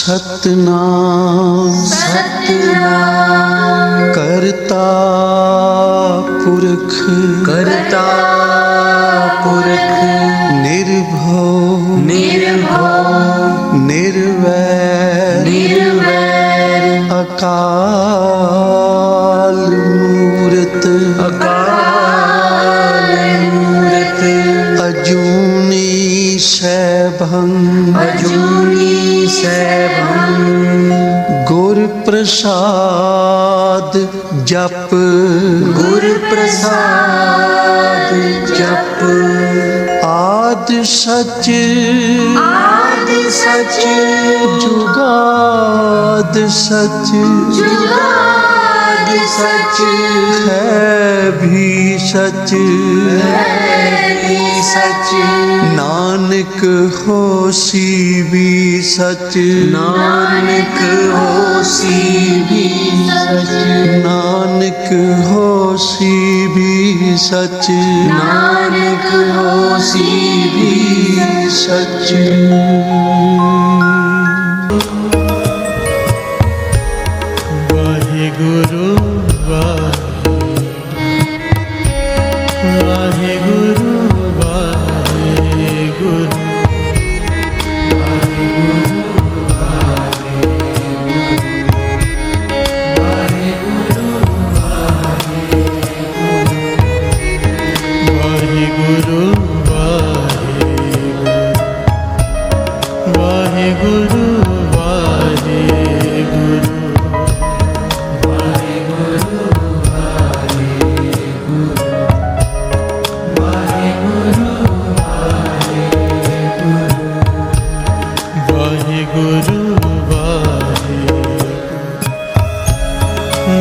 सतनाम सतनाम करता पुरख करता पुरख निर्भव निर्भव निर्वैर निर्वैर अकाल मूरत अकाल मूरत अजूनी सैभं अजूनी सैभं गुर प्रसाद जप गुर प्रसाद जप आद सच आदि सच जुगाद सच जुगाद सच है भी सच सच नानक होसी भी सच नानक होसी भी सच नानक होसी भी सच नानक होसी भी सच वाहिगुरु वाहिगुरु वाहिगुरु वाहिगुरु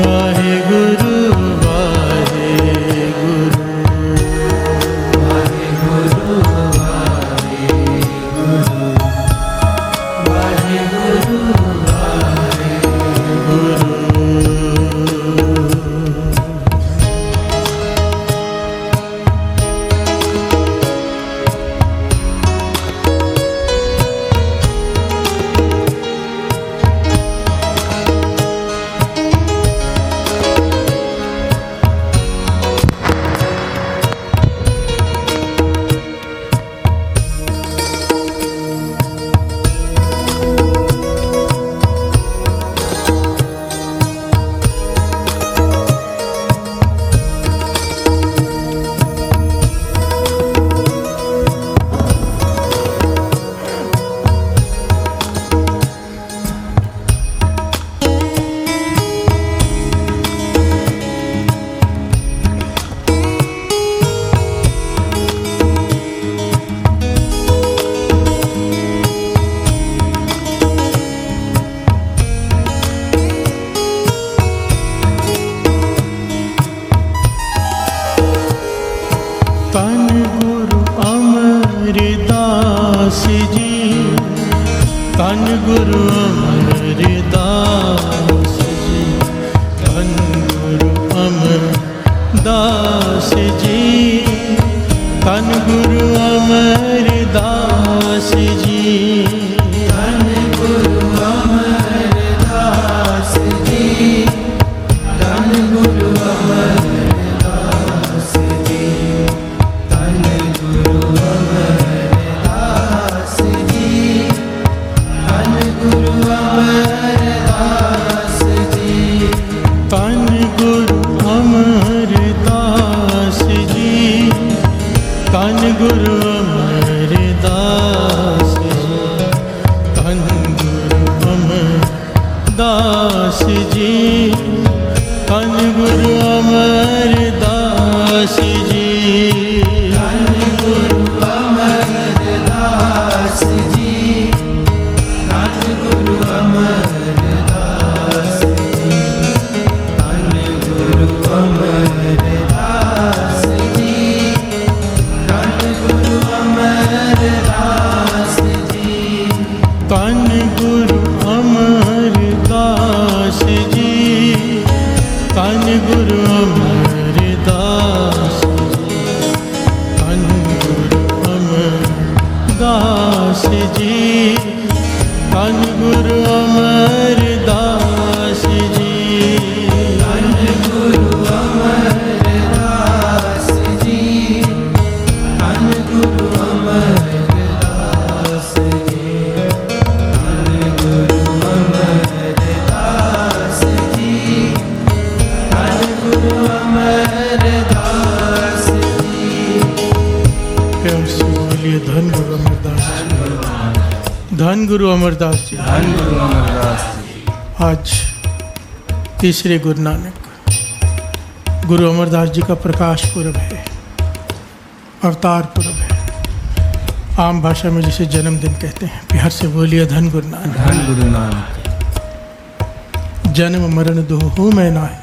वाहिगुरु धन गुरु अमरदास जी धन गुरु अमरदास जी धन गुरु अमरदास जी धन गुरु अमरदास जी धन गुरु अमरदास जी धन गुरु अमरदास जी धन गुरु अमरदास जी धन गुरु अमरदास जी धन गुरु अमरदास जी धन गुरु अमरदास जी धन गुरु अमरदास जी धन गुरु अमरदास जी धन गुरु अमरदास जी धन गुरु अमरदास जी धन गुरु अमरदास जी धन गुरु अमरदास जी धन गुरु अमरदास जी धन धन गुरु अमरदास जी, धन गुरु अमरदास जी, धन गुरु अमरदास जी, धन गुरु अमरदास जी, धन गुरु अमरदास जी। प्यार से बोलिए धन गुरु अमरदास जी, धन गुरु अमरदास जी, धन गुरु अमरदास जी। आज तीसरे गुरु नानक गुरु अमरदास जी का प्रकाश पुरब है, अवतार पुरब है। आम भाषा में जिसे जन्मदिन कहते हैं। प्यार से बोलिए धन गुरु नानक। धन गुरु नानक। जन्म मरण दोहु मैं नाहि,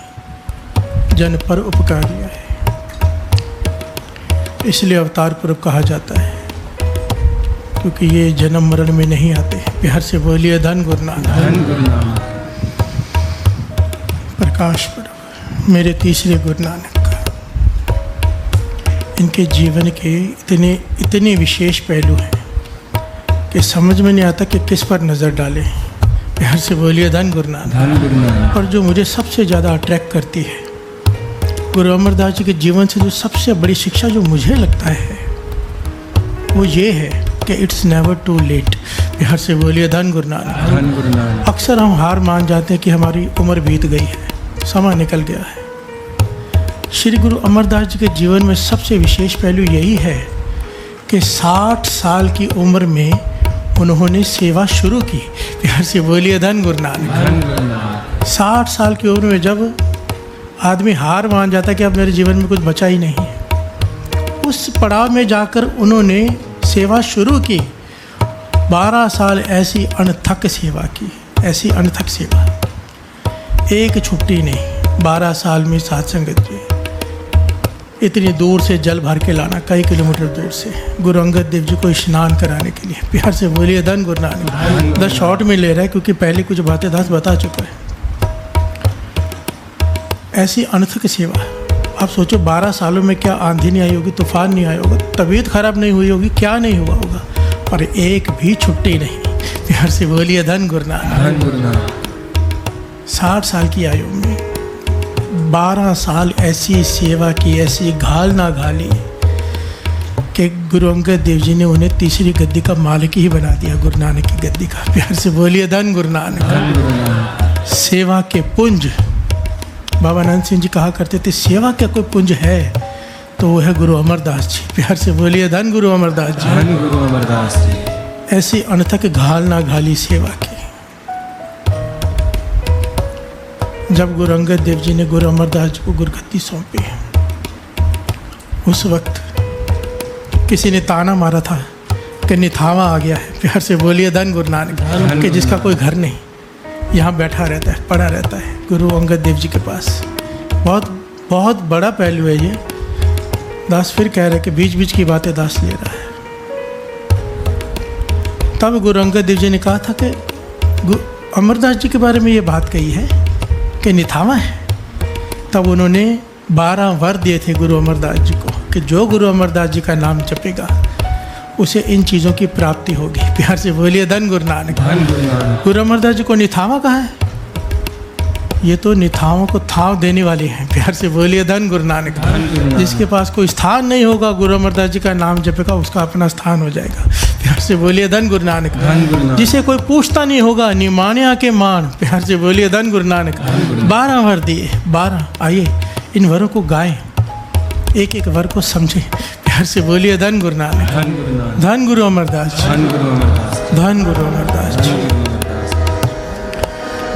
जन पर उपकारी है। इसलिए अवतार पुरब कहा जाता है, क्योंकि ये जन्म मरण में नहीं आते। प्यार से बोलिए धन गुरु नानक। धन गुरु नानक। प्रकाश पुरब मेरे तीसरे गुरु नानक, इनके जीवन के इतने विशेष पहलू हैं कि समझ में नहीं आता कि किस पर नज़र डालें। प्यार से बोलिए धन गुरु नानक। धन गुरु नानक। और जो मुझे सबसे ज़्यादा अट्रैक्ट करती है गुरु अमरदास जी के जीवन से, जो सबसे बड़ी शिक्षा जो मुझे लगता है वो ये है कि इट्स नेवर टू लेट। प्यार से बोलिए धन गुरु नानक। धन गुरु नानक। अक्सर हम हार मान जाते हैं कि हमारी उम्र बीत गई है, समय निकल गया है। श्री गुरु अमरदास जी के जीवन में सबसे विशेष पहलू यही है कि 60 साल की उम्र में उन्होंने सेवा शुरू की। प्यार से बोलिए धन गुरु नानक। धन गुरु नानक। 60 साल की उम्र में जब आदमी हार मान जाता है कि अब मेरे जीवन में कुछ बचा ही नहीं है, उस पड़ाव में जाकर उन्होंने सेवा शुरू की। 12 साल ऐसी अनथक सेवा की, ऐसी अनथक सेवा, एक छुट्टी नहीं। 12 साल में साथ संगत जी, इतनी दूर से जल भर के लाना, कई किलोमीटर दूर से गुरु अंगद देव जी को स्नान कराने के लिए। प्यार से बोलिए धन गुरु नानक। 10 शॉर्ट में ले रहा है क्योंकि पहले कुछ बातें 10 बता चुका है। ऐसी अनथक सेवा, आप सोचो 12 सालों में क्या आंधी नहीं आई होगी, तूफान नहीं आया होगा, तबीयत खराब नहीं हुई होगी, क्या नहीं हुआ होगा, पर एक भी छुट्टी नहीं। प्यार से बोलिए धन गुरु नानक। धन गुरु नानक। 60 साल की आयु में 12 साल ऐसी सेवा की, ऐसी घाल ना घाली कि गुरु अंगद देव जी ने उन्हें तीसरी गद्दी का मालिक ही बना दिया, गुरु नानक की गद्दी का। प्यार से बोलिए धन गुरु नानक। धन गुरु नानक। सेवा के पुंज, बाबा आनंद सिंह जी कहा करते थे, सेवा का कोई पुंज है तो वो है गुरु अमरदास जी। प्यार से बोलिए धन गुरु अमरदास जी। धन गुरु अमरदास जी। ऐसी अनथक घाल ना घाली सेवा की। जब गुरु अंगद देव जी ने गुरु अमरदास जी को गुरगद्दी सौंपी, उस वक्त किसी ने ताना मारा था कि निथावा आ गया है। प्यार से बोलिए धन गुरु नानक। कि जिसका कोई घर नहीं, यहाँ बैठा रहता है, पड़ा रहता है गुरु अंगद देव जी के पास। बहुत बहुत बड़ा पहलू है ये। दास फिर कह रहे कि बीच बीच की बातें दास ले रहा है। तब गुरु अंगद देव जी ने कहा था कि अमरदास जी के बारे में ये बात कही है कि निथावा है। तब उन्होंने 12 वर दिए थे गुरु अमरदास जी को कि जो गुरु अमरदास जी का नाम जपेगा उसे इन चीज़ों की प्राप्ति होगी। प्यार से बोलिए धन गुरु नानक। धन गुरु नानक। गुरु अमरदास जी को निथावा कहा है, ये तो निथावों को थाव देने वाले हैं। प्यार से बोलिए धन गुरु नानक। जिसके पास कोई स्थान नहीं होगा, गुरु अमरदास जी का नाम जपेगा, उसका अपना स्थान हो जाएगा। प्यार से बोलिए धन गुरु नानक। धन गुरु नानक। जिसे कोई पूछता नहीं होगा, निमान्या के मान। प्यार से बोलिए धन गुरु नानक। 12 वर दिए, 12। आइए इन वरों को गाएं, एक एक वर को समझें। प्यार से बोलिए धन गुरु नानक। धन गुरु नानक। धन गुरु अमरदास जी। धन गुरु अमरदास।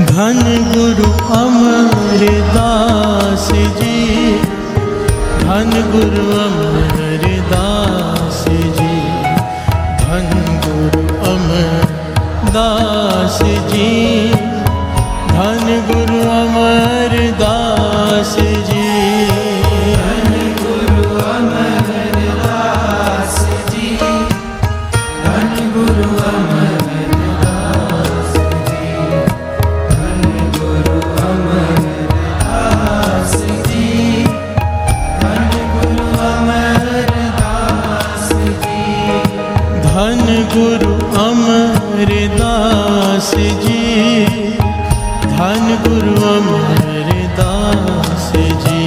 धन गुरु अमरदास जी। धन गुरु अमरदास जी। धन गुरु अमरदास जी। धन गुरु अमरदास जी। धन गुरु अमरदास जी। धन गुरु अमरदास जी। धन गुरु अमरदास जी। धन गुरु अमरदास जी। धन गुरु अमरदास जी। धन गुरु अमरदास धन गुरु अमरदास जी,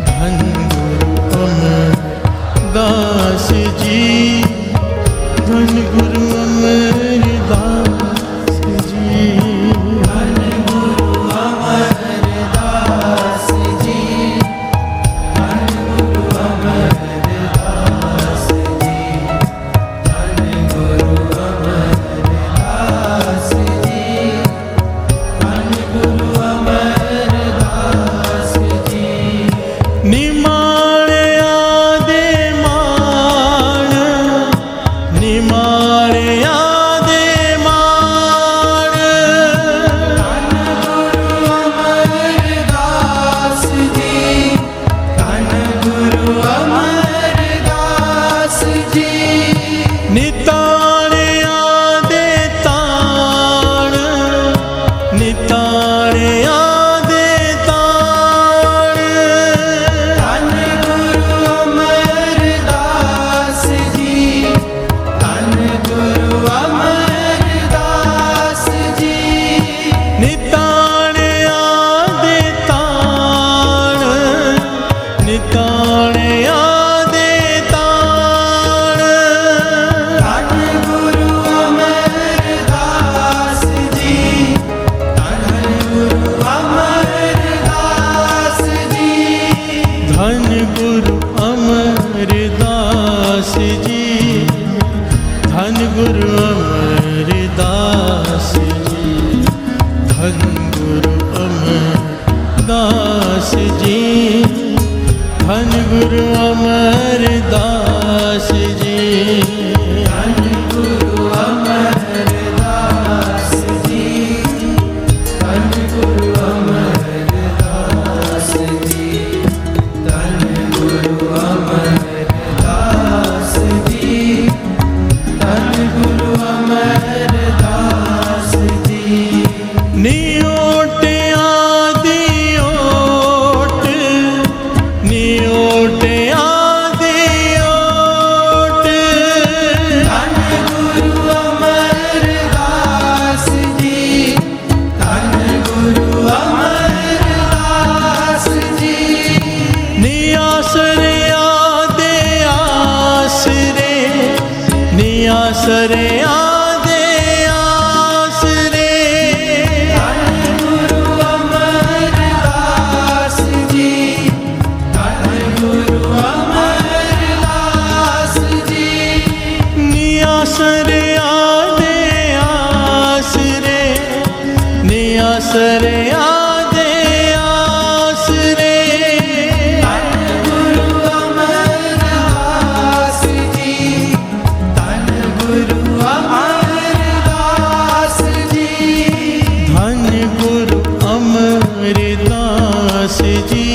धन गुरु अमरदास जी, धन गुरु अमरदास जी। धन गुरु अमरदास जी, धन गुरु अमरदास जी, धन गुरु अमरदास जी, धन गुरु अमरदास जी। निमाणिया दे माण, निमाणिया दे माण, धन गुरु अमरदास जी, धन गुरु अमरदास जी। निताणिया दे ताण, निताणिया दे ताण, धन गुरु अमरदास जी, धन गुरु अमरदास जी। निताणिया दे ताण, निताणिया दे ताण, धन गुरु अमरदास जी, धन गुरु अमरदास जी। धन गुरु अमरदास जी, धन गुरु अमरदास जी, धन गुरु अमरदास जी, धन गुरु अमरदास जी। धन गुरु अमरदास जी, धन गुरु अमरदास जी, धन गुरु अमरदास जी, धन गुरु अमरदास जी। नियोटिया दियोट, नियोटिया दियोट, धन गुरु अमरदास जी, धन गुरु अमरदास जी। नियासरे आदे आसरे, नियासरे आदे आसरे, धन गुरु अमरदास जी, धन गुरु अमरदास जी। नियासरे आदे आसरे, नियासरे आदे आसरे, धन गुरु अमरदास जी, धन गुरु अमरदास जी। धन गुरु अमरदास जी,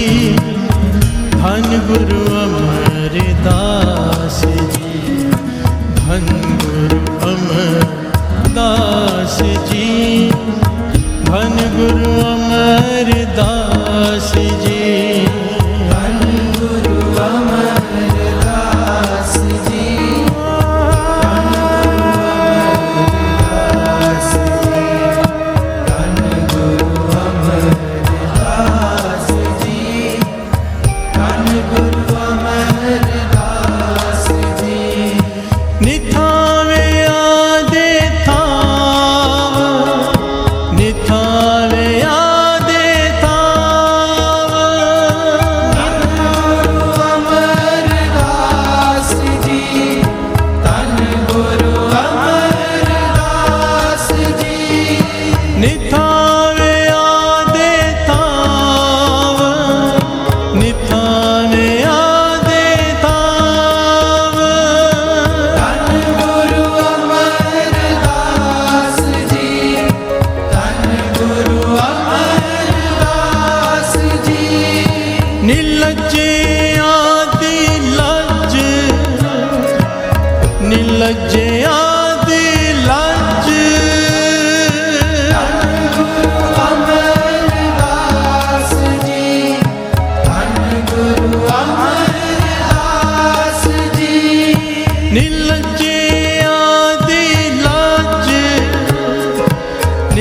धन गुरु अमरदास जी, धन गुरु अमरदास जी, धन गुरु अमरदास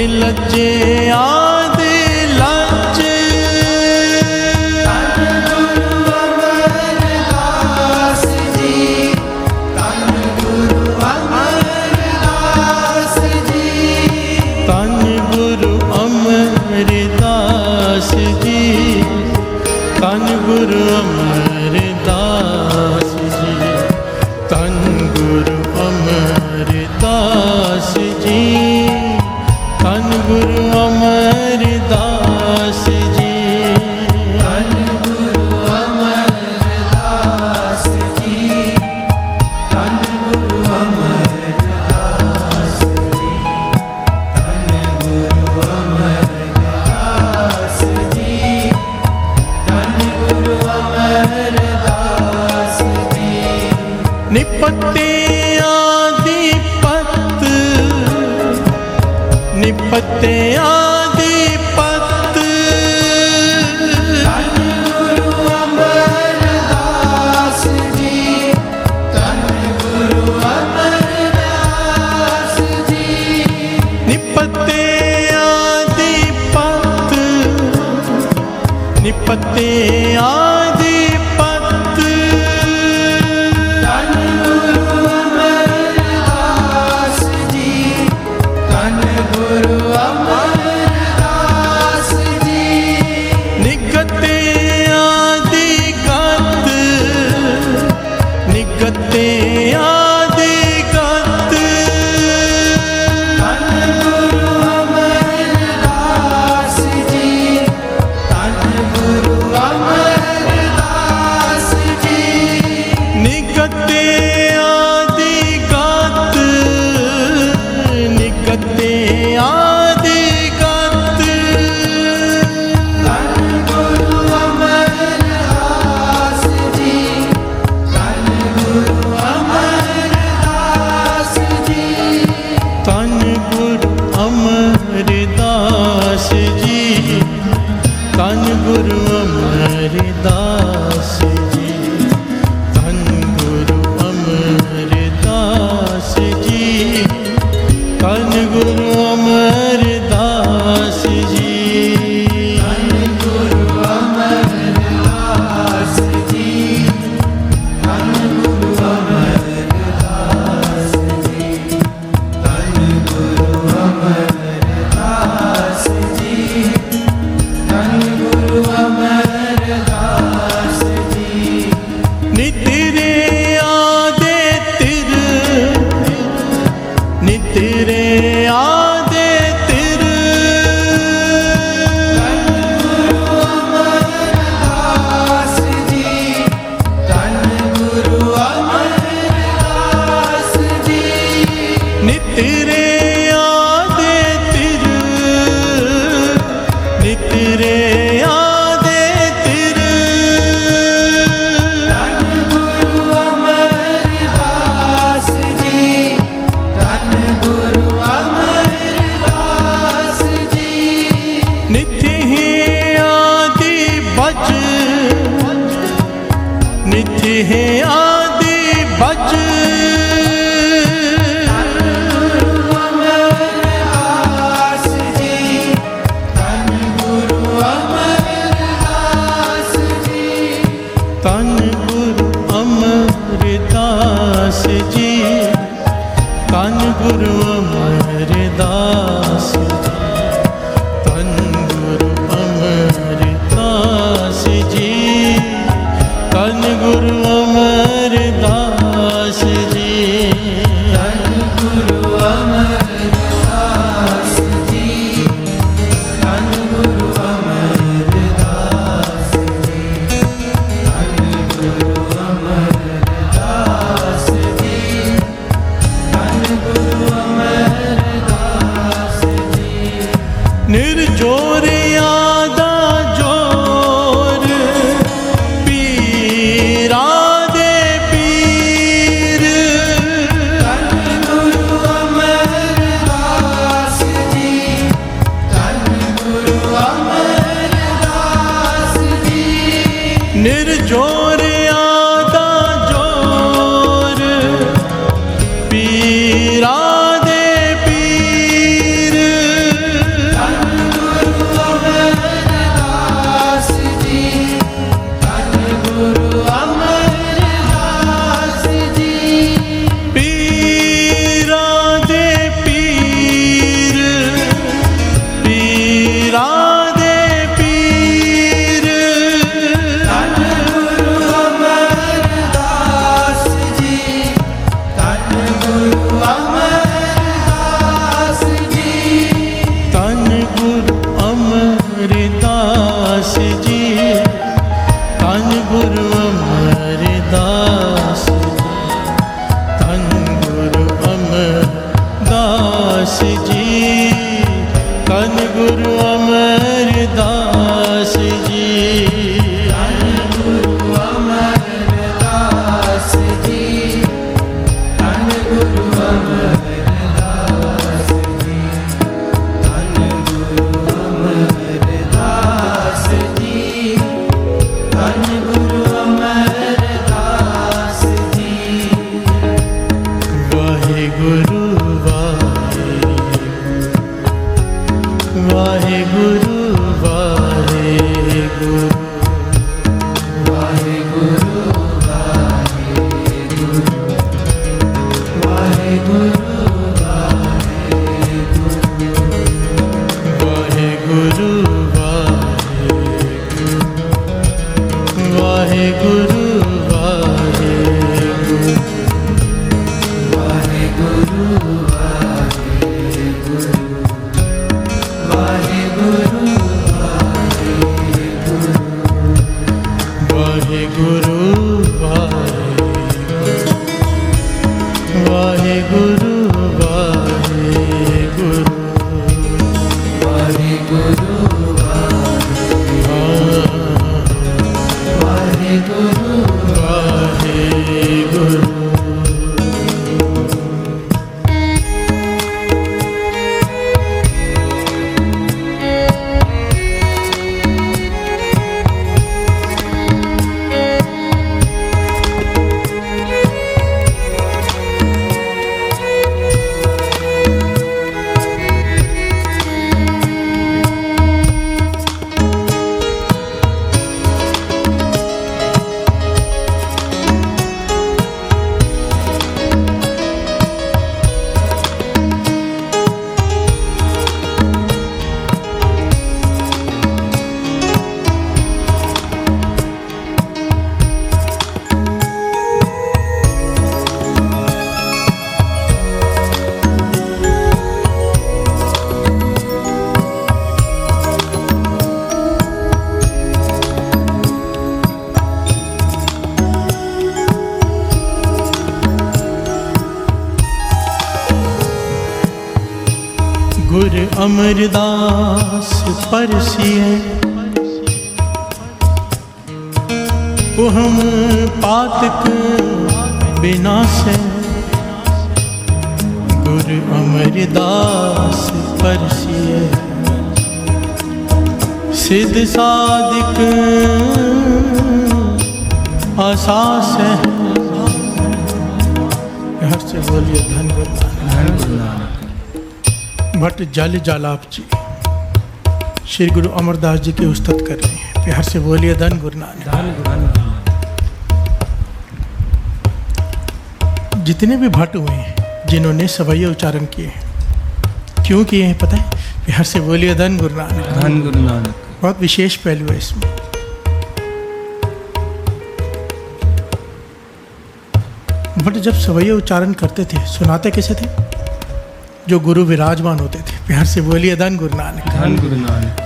निर्लज्जे आदि लज्ज अमरदास जी, धन गुरु अमरदास जी, धन गुरु अमरदास जी, धन गुरु अमरदास जी, धन गुरु अमरदास जी, धन गुरु अमरदास जी, धन गुरु अमरदास जी, धन गुरु अमरदास जी, धन गुरु अमरदास जी, धन गुरु अमरदास जी। निपते आदिपत, निपते आदिपत, धन गुरु अमरदास जी, धन गुरु अमरदास जी, निपते आदिपत, निपते आदिपत, धन गुरु अमरदास जी, धन गुरु अमरदास जी, निगते आदिगत, निगते आदिगत, धन गुरु अमरदास जी, धन गुरु अमरदास जी, निगते आदिगत, निगते आदिगत, धन गुरु अमरदास जी, धन गुरु अमरदास जी, धन गुरु अमरदास जी, धन गुरु अमरदास जी, धन गुरु अमरदास जी, धन गुरु अमरदास जी, धन गुरु अमरदास जी, धन गुरु अमरदास जी, धन गुरु अमरदास जी, धन गुरु अमरदास जी। नितिरे आदे तिर, नितिरे आदे तिर, धन गुरु अमरदास जी, धन गुरु अमरदास जी, नितिरे आदे तिर, नितिरे आदे तिर, धन गुरु अमरदास जी, धन गुरु अमरदास जी, नित्य ही आदि बज, नित्य ही आदि बज, गुरु अमरदास जी, धन गुरु अमरदास जी, धन गुरु अमरदास जी, धन गुरु अमरदास जी, धन गुरु अमरदास जी, धन गुरु अमरदास जी, धन गुरु अमरदास जी, धन गुरु अमरदास जी, धन गुरु अमरदास जी, धन गुरु अमरदास जी। निर्जोर यादा जोर, पीरा दे पीर, धन गुरु अमरदास जी, धन गुरु अमरदास जी, निर्जोर यादा जोर, पीरा दे पीर, गुरु अमरदास जी, गुरु अमरदास जी, धन गुरु अमरदास जी, धन गुरु अमरदास जी, धन गुरु अमरदास जी। वाहे गुरु वाहे गुरु वाहे गुरु वाहे गुरु वाहे गुरु वाहे गुरु वाहे गुरु वाहे गुरु वाहे गुरु वाहे गुरु वाहे गुरु वाहे गुरु वाहे गुरु वाहे गुरु वाहे गुरु वाहे गुरु वाहे गुरु। गुरु अमरदास परसिए हम पातक बिनासे। गुरु अमरदास परसिए सिद्ध साधिक आसास है। हर से बोलिए धन गुरु नानक। भट्ट जल जालाप जी श्री गुरु अमरदास जी की उस्तत कर रहे हैं। प्यार से बोलिए धन गुरु नानक। जितने भी भट्ट हुए हैं जिन्होंने सवैया उच्चारण किए हैं, क्यों किए हैं पता है? प्यार से बोलिए धन गुरु नानक। धन गुरु नानक। बहुत विशेष पहलू है इसमें। भट्ट जब सवैया उच्चारण करते थे सुनाते कैसे थे? जो गुरु विराजमान होते थे। प्यार से बोलिए धन गुरु नानक। धन गुरु नानक।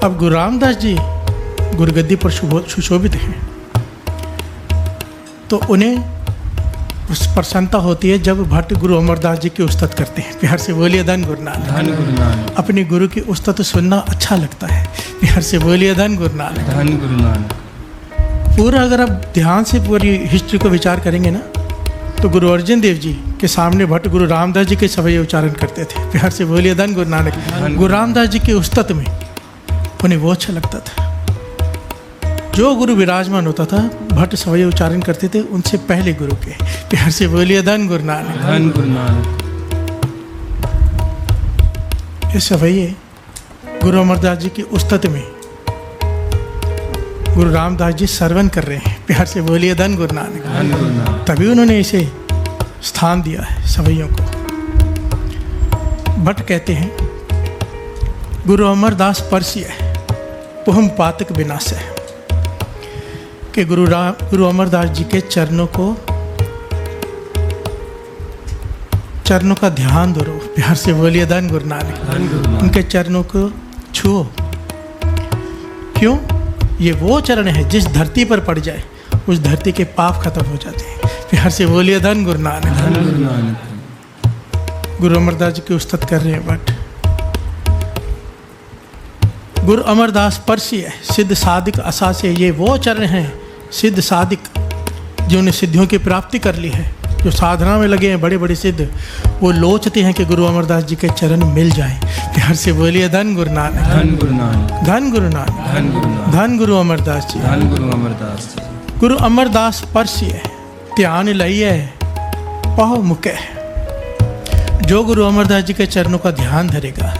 अब गुरु रामदास जी गुरुगद्दी पर सुशोभित हैं, तो उन्हें उस प्रसन्नता होती है जब भट्ट गुरु अमरदास जी की उस्तत करते हैं। प्यार से बोलिए धन गुरु नानक। धन गुरु नानक। अपने गुरु की उस्तत सुनना अच्छा लगता है। प्यार से बोलिए धन गुरु नानक। धन गुरु नानक। पूरा अगर आप ध्यान से पूरी हिस्ट्री को विचार करेंगे ना, तो गुरु अर्जन देव जी के सामने भट्ट गुरु रामदास जी के सवैया उच्चारण करते थे। प्यार से बोलिए धन गुरु नानक। गुरु रामदास जी के उस्तत में उन्हें वो अच्छा लगता था। जो गुरु विराजमान होता था भट्ट सवैया उच्चारण करते थे उनसे पहले गुरु के। प्यार से बोलिए धन गुरु नानक। धन गुरु नानक। ये सवैये गुरु अमरदास जी की उस्तत में गुरु रामदास जी सरवन कर रहे हैं। प्यार से बोलिए धन गुरु नानक। धन गुरु नानक। तभी उन्होंने इसे स्थान दिया है सवैयों को। भट्ट कहते हैं गुरु अमरदास परसिय हम पातक विनाश है कि गुरु अमरदास जी के चरणों का ध्यान धरो। प्यार से बोलिए धन गुरु नानक। उनके चरणों को छुओ। क्यों? ये वो चरण है जिस धरती पर पड़ जाए उस धरती के पाप खत्म हो जाते हैं। प्यार से बोलिए धन गुरु नानक। धन गुरु नानक। गुरु अमरदास जी की उस्तत कर रहे हैं बट गुरु अमरदास परसी है सिद्ध साधिक असासे। ये वो चरण हैं सिद्ध साधिक जिन्होंने सिद्धियों की प्राप्ति कर ली है, जो साधना में लगे हैं बड़े बड़े सिद्ध, वो लोचते हैं कि गुरु अमरदास जी के चरण मिल जाएं। प्यार से बोलिए धन गुरु नानक, धन गुरु नानक, धन गुरु नानक, धन गुरु नानक, धन गुरु अमरदास जी। धन गुरु अमरदास जी। गुरु अमरदास परसी है ध्यान लइए पहो मुके। जो गुरु अमरदास जी के चरणों का ध्यान धरेगा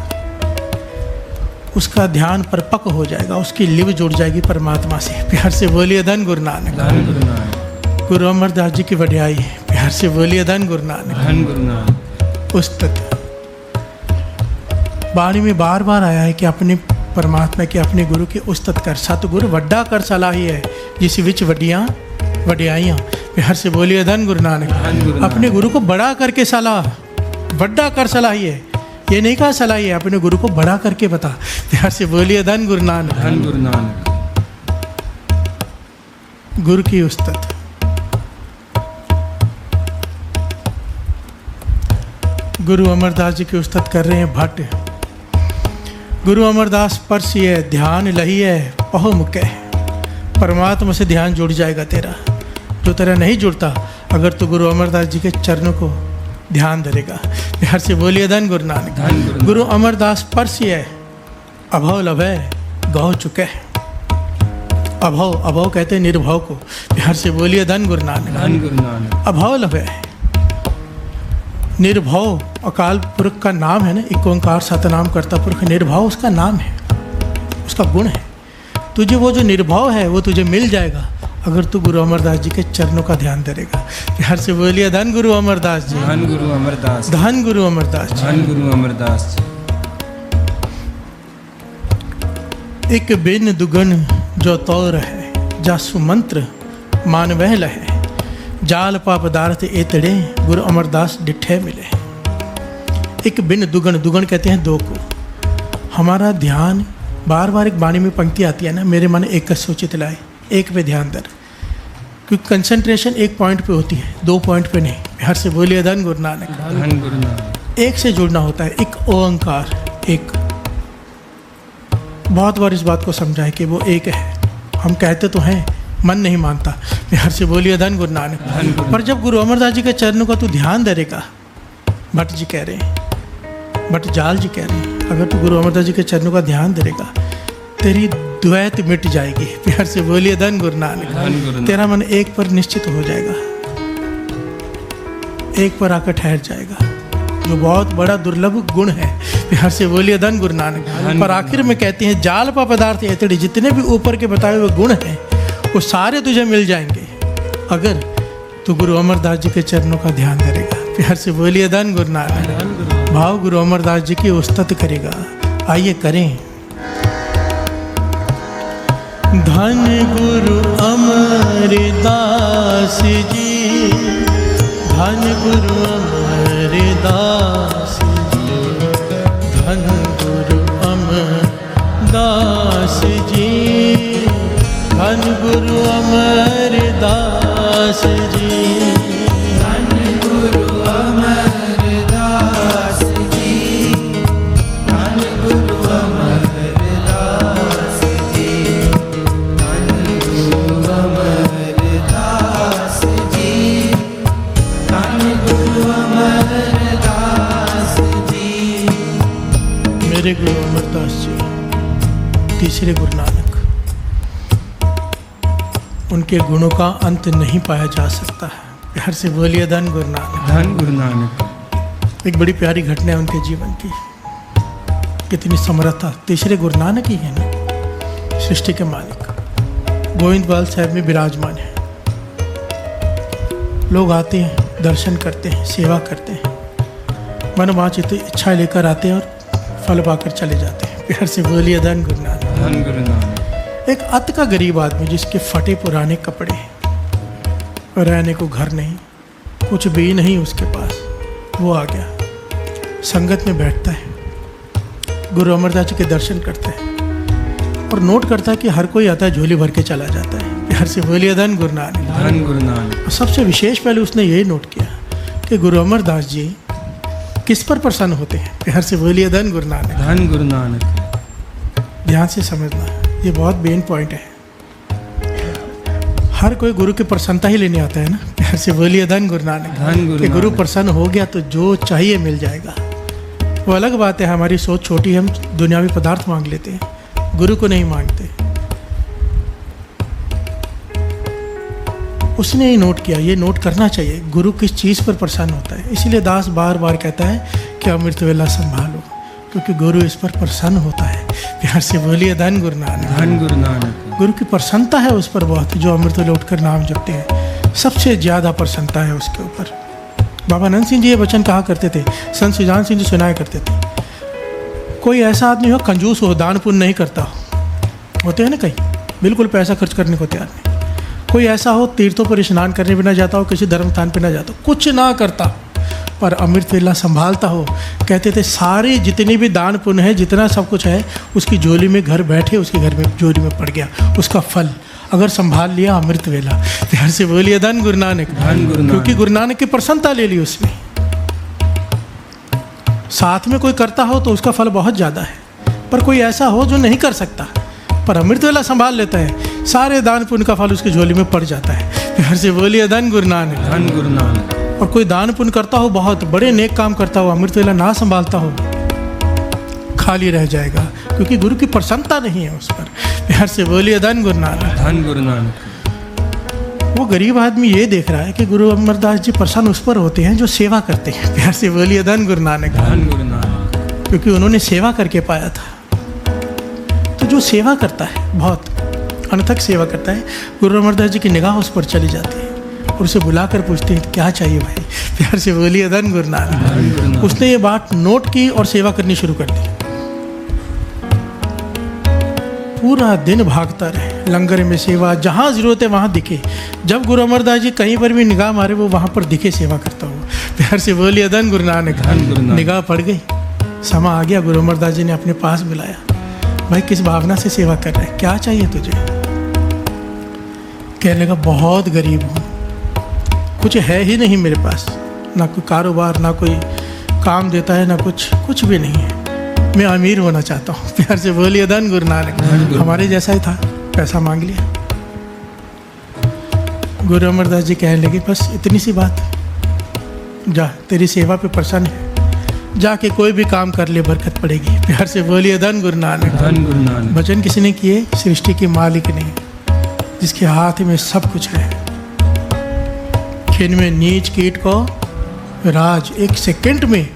उसका ध्यान परपक हो जाएगा, उसकी लिव जुड़ जाएगी परमात्मा से। प्यार से बोलिए धन गुरु नानक, धन गुरु नानक, गुरु अमरदास जी की वड्याई है। प्यार से बोलिए धन गुरु नानक, धन गुरु नानक। उस्तत वाणी में बार बार आया है कि अपने परमात्मा के अपने गुरु की उस्तत कर। सतगुरु वड्डा कर सलाही है जिस विच वड्डियां वड्याइयां। प्यार से बोलिए धन गुरु नानक, धन गुरु नानक। अपने गुरु को बड़ा करके सलाह, वड्डा कर सलाही है, ये नहीं कहा सलाही है, अपने गुरु को बड़ा करके बता। प्यार से बोलिए धन गुरु नानक, धन गुरु नानक। गुरु की उस्तत। गुरु अमरदास जी की उस्तत कर रहे हैं भट्ट। गुरु अमरदास परसी है ध्यान लही है पहो मुके। परमात्मा से ध्यान जुड़ जाएगा तेरा, जो तेरा नहीं जुड़ता अगर तू गुरु अमरदास जी के चरणों को ध्यान धरेगा। प्यार से बोलिए धन गुरु नानक, धन गुरु गुरु अमरदास परसी है अभव लभय गौ चुके। अभव, अभव कहते हैं निर्भव को। प्यार से बोलिए धन गुरु नानक, धन गुरु नानक। अभव लभय निर्भव अकाल पुरख का नाम है ना, एक ओंकार सतनाम करता पुरख। निर्भव उसका नाम है, उसका गुण है। तुझे वो जो निर्भव है वो तुझे मिल जाएगा अगर तू गुरु अमरदास जी के चरणों का ध्यान धरेगा। प्यार से बोलिए धन गुरु अमरदास जी, धन गुरु अमरदास, धन गुरु अमरदास जी। धन गुरु अमरदास जी। एक बिन दुगन जो तौर है जा सुमंत्र मान वह लहे। जाल पा पदार्थ एतड़े गुरु अमरदास डिठे मिले। एक बिन दुगन, दुगन कहते हैं दो को। हमारा ध्यान बार बार एक वाणी में पंक्ति आती है ना, मेरे मन एक सोचित लाए, एक पे ध्यान दर, क्योंकि कंसंट्रेशन एक पॉइंट पे होती है, दो पॉइंट पे नहीं। प्यार से बोलिए धन गुरु नानक, धन गुरु नानक। एक से जुड़ना होता है, एक ओंकार एक। बहुत बार इस बात को समझा है कि वो एक है, हम कहते तो हैं मन नहीं मानता। प्यार से बोलिए धन गुरु नानक। धन गुरु। पर जब गुरु अमरदास जी के चरणों का तू ध्यान धरेगा, भट्ट जी कह रहे हैं, भट्ट जाल जी कह रहे हैं, अगर तू गुरु अमरदास जी के चरणों का ध्यान धरेगा तेरी द्वैत मिट जाएगी। प्यार से बोलिए धन गुरु नानक, धन गुरु नानक। तेरा मन एक पर निश्चित हो जाएगा, एक पर आकर ठहर जाएगा, जो बहुत बड़ा दुर्लभ गुण है। प्यार से बोलिए धन गुरु नानक। पर आखिर में कहते हैं जाल पा पदार्थ ऐतड़े, जितने भी ऊपर के बताए हुए गुण हैं वो सारे तुझे मिल जाएंगे अगर तू गुरु अमरदास जी के चरणों का ध्यान धरेगा। प्यार से बोलिए धन गुरु नानक। भाव गुरु अमरदास जी की उस्तत करेगा। आइए करें। धन गुरु अमरदास जी, धन गुरु अमरदास जी, धन गुरु अमरदास जी, धन गुरु अमरदास जी, धन गुरु अमरदास जी, धन गुरु अमरदास जी, धन गुरु अमरदास जी, धन गुरु अमरदास जी। मेरे गुरु अमरदास जी, तीसरे गुरु नानक, उनके गुणों का अंत नहीं पाया जा सकता है। प्यार से बोलिए धन गुरु नानक, धन गुरु नानक। एक बड़ी प्यारी घटना है उनके जीवन की, कितनी समर्थता। तीसरे गुरु नानक ही है ना, सृष्टि के मालिक, गोविंदवाल साहब में विराजमान है। लोग आते हैं, दर्शन करते हैं, सेवा करते हैं, मनवांछित इच्छा लेकर आते हैं और फल पाकर चले जाते हैं। प्यार से बोलिए धन गुरु नानक। धन गुरु नानक। एक अत का गरीब आदमी जिसके फटे पुराने कपड़े, रहने को घर नहीं, कुछ भी नहीं उसके पास, वो आ गया, संगत में बैठता है, गुरु अमरदास जी के दर्शन करता है और नोट करता है कि हर कोई आता है झोली भर के चला जाता है। प्यार से बोलिए धन गुरु नानक। धन गुरु नानक। और सबसे विशेष पहले उसने यही नोट किया कि गुरु अमरदास जी किस पर प्रसन्न होते हैं? प्यार से बोलिए धन गुरु नानक। धन गुरु नानक। ध्यान से समझना, ये बहुत मेन पॉइंट है। हर कोई गुरु की प्रसन्नता ही लेने आता है ना। प्यार से बोलिए धन गुरु नानक। धन गुरु कि गुरु नानक। प्रसन्न हो गया तो जो चाहिए मिल जाएगा। वो अलग बात है, हमारी सोच छोटी, हम दुनियावी पदार्थ मांग लेते हैं, गुरु को नहीं मांगते। उसने ही नोट किया, ये नोट करना चाहिए, गुरु किस चीज़ पर प्रसन्न होता है। इसीलिए दास बार बार कहता है कि अमृत वेला संभालो, क्योंकि गुरु इस पर प्रसन्न होता है। प्यार से बोलिए धन गुरु नानक। धन गुरु नानक। गुरु की प्रसन्नता है उस पर बहुत, जो अमृत वेला उठकर नाम जपते हैं, सबसे ज़्यादा प्रसन्नता है उसके ऊपर। बाबा नंद सिंह जी ये वचन कहा करते थे, संत सुजान सिंह जी सुनाया करते थे, कोई ऐसा आदमी हो कंजूस हो, दान पुण्य नहीं करता हो, होते हैं ना कहीं, बिल्कुल पैसा खर्च करने को तैयार नहीं। कोई ऐसा हो तीर्थों पर स्नान करने भी ना जाता हो, किसी धर्म स्थान पर ना जाता हो, कुछ ना करता, पर अमृत वेला संभालता हो। कहते थे सारे जितने भी दान पुण्य है, जितना सब कुछ है, उसकी झोली में घर बैठे उसके घर में झोली में पड़ गया उसका फल, अगर संभाल लिया अमृत वेला। प्यार से बोलिए धन गुरु नानक। धन गुरु नानक। क्योंकि गुरु नानक की प्रसन्नता ले ली उसने। साथ में कोई करता हो तो उसका फल बहुत ज़्यादा है, पर कोई ऐसा हो जो नहीं कर सकता पर अमृत वेला संभाल लेता है, सारे दान पुण्य का फल उसकी झोली में पड़ जाता है। प्यार से बोलिए धन गुरु नानक। धन गुरु नानक। और कोई दान पुण्य करता हो, बहुत बड़े नेक काम करता हो, अमृत वेला ना संभालता हो, खाली रह जाएगा, क्योंकि गुरु की प्रसन्नता नहीं है उस पर। प्यार से बोलिए धन गुरु नानक। धन गुरु नानक। वो गरीब आदमी ये देख रहा है कि गुरु अमरदास जी प्रसन्न उस पर होते हैं जो सेवा करते हैं। प्यार से बोलिए धन गुरु नानक। धन गुरु नानक। क्योंकि उन्होंने सेवा करके पाया था। तो जो सेवा करता है, बहुत अनथक सेवा करता है, गुरु अमरदास जी की निगाह उस पर चली जाती है और उसे बुलाकर पूछते हैं क्या चाहिए भाई। प्यार से बोलिए धन गुरु नानक। उसने ये बात नोट की और सेवा करनी शुरू कर दी। पूरा दिन भागता रहे, लंगर में सेवा, जहाँ ज़रूरत है वहाँ दिखे। जब गुरु अमरदास जी कहीं पर भी निगाह मारे वो वहाँ पर दिखे सेवा करता हुआ। प्यार से बोलिए धन गुरु नानक। निगाह पड़ गई, समा आ गया, गुरु अमरदास जी ने अपने पास बुलाया, भाई किस भावना से सेवा कर रहे हैं, क्या चाहिए तुझे? कहने लगा बहुत गरीब हूँ, कुछ है ही नहीं मेरे पास, ना कोई कारोबार, ना कोई काम देता है, ना कुछ भी नहीं है, मैं अमीर होना चाहता हूँ। प्यार से बोलिए धन गुरु नानक। हमारे जैसा ही था, पैसा मांग लिया। गुरु अमरदास जी कहने लगे बस इतनी सी बात, जा तेरी सेवा पे प्रसन्न है, जाके कोई भी काम कर ले बरकत पड़ेगी। प्यार से बोलिए धन गुरु नानक। धन गुरु नानक। भजन किसने किए? सृष्टि के मालिक ने, जिसके हाथ में सब कुछ है। खिन में नीच कीट को राज, एक सेकंड में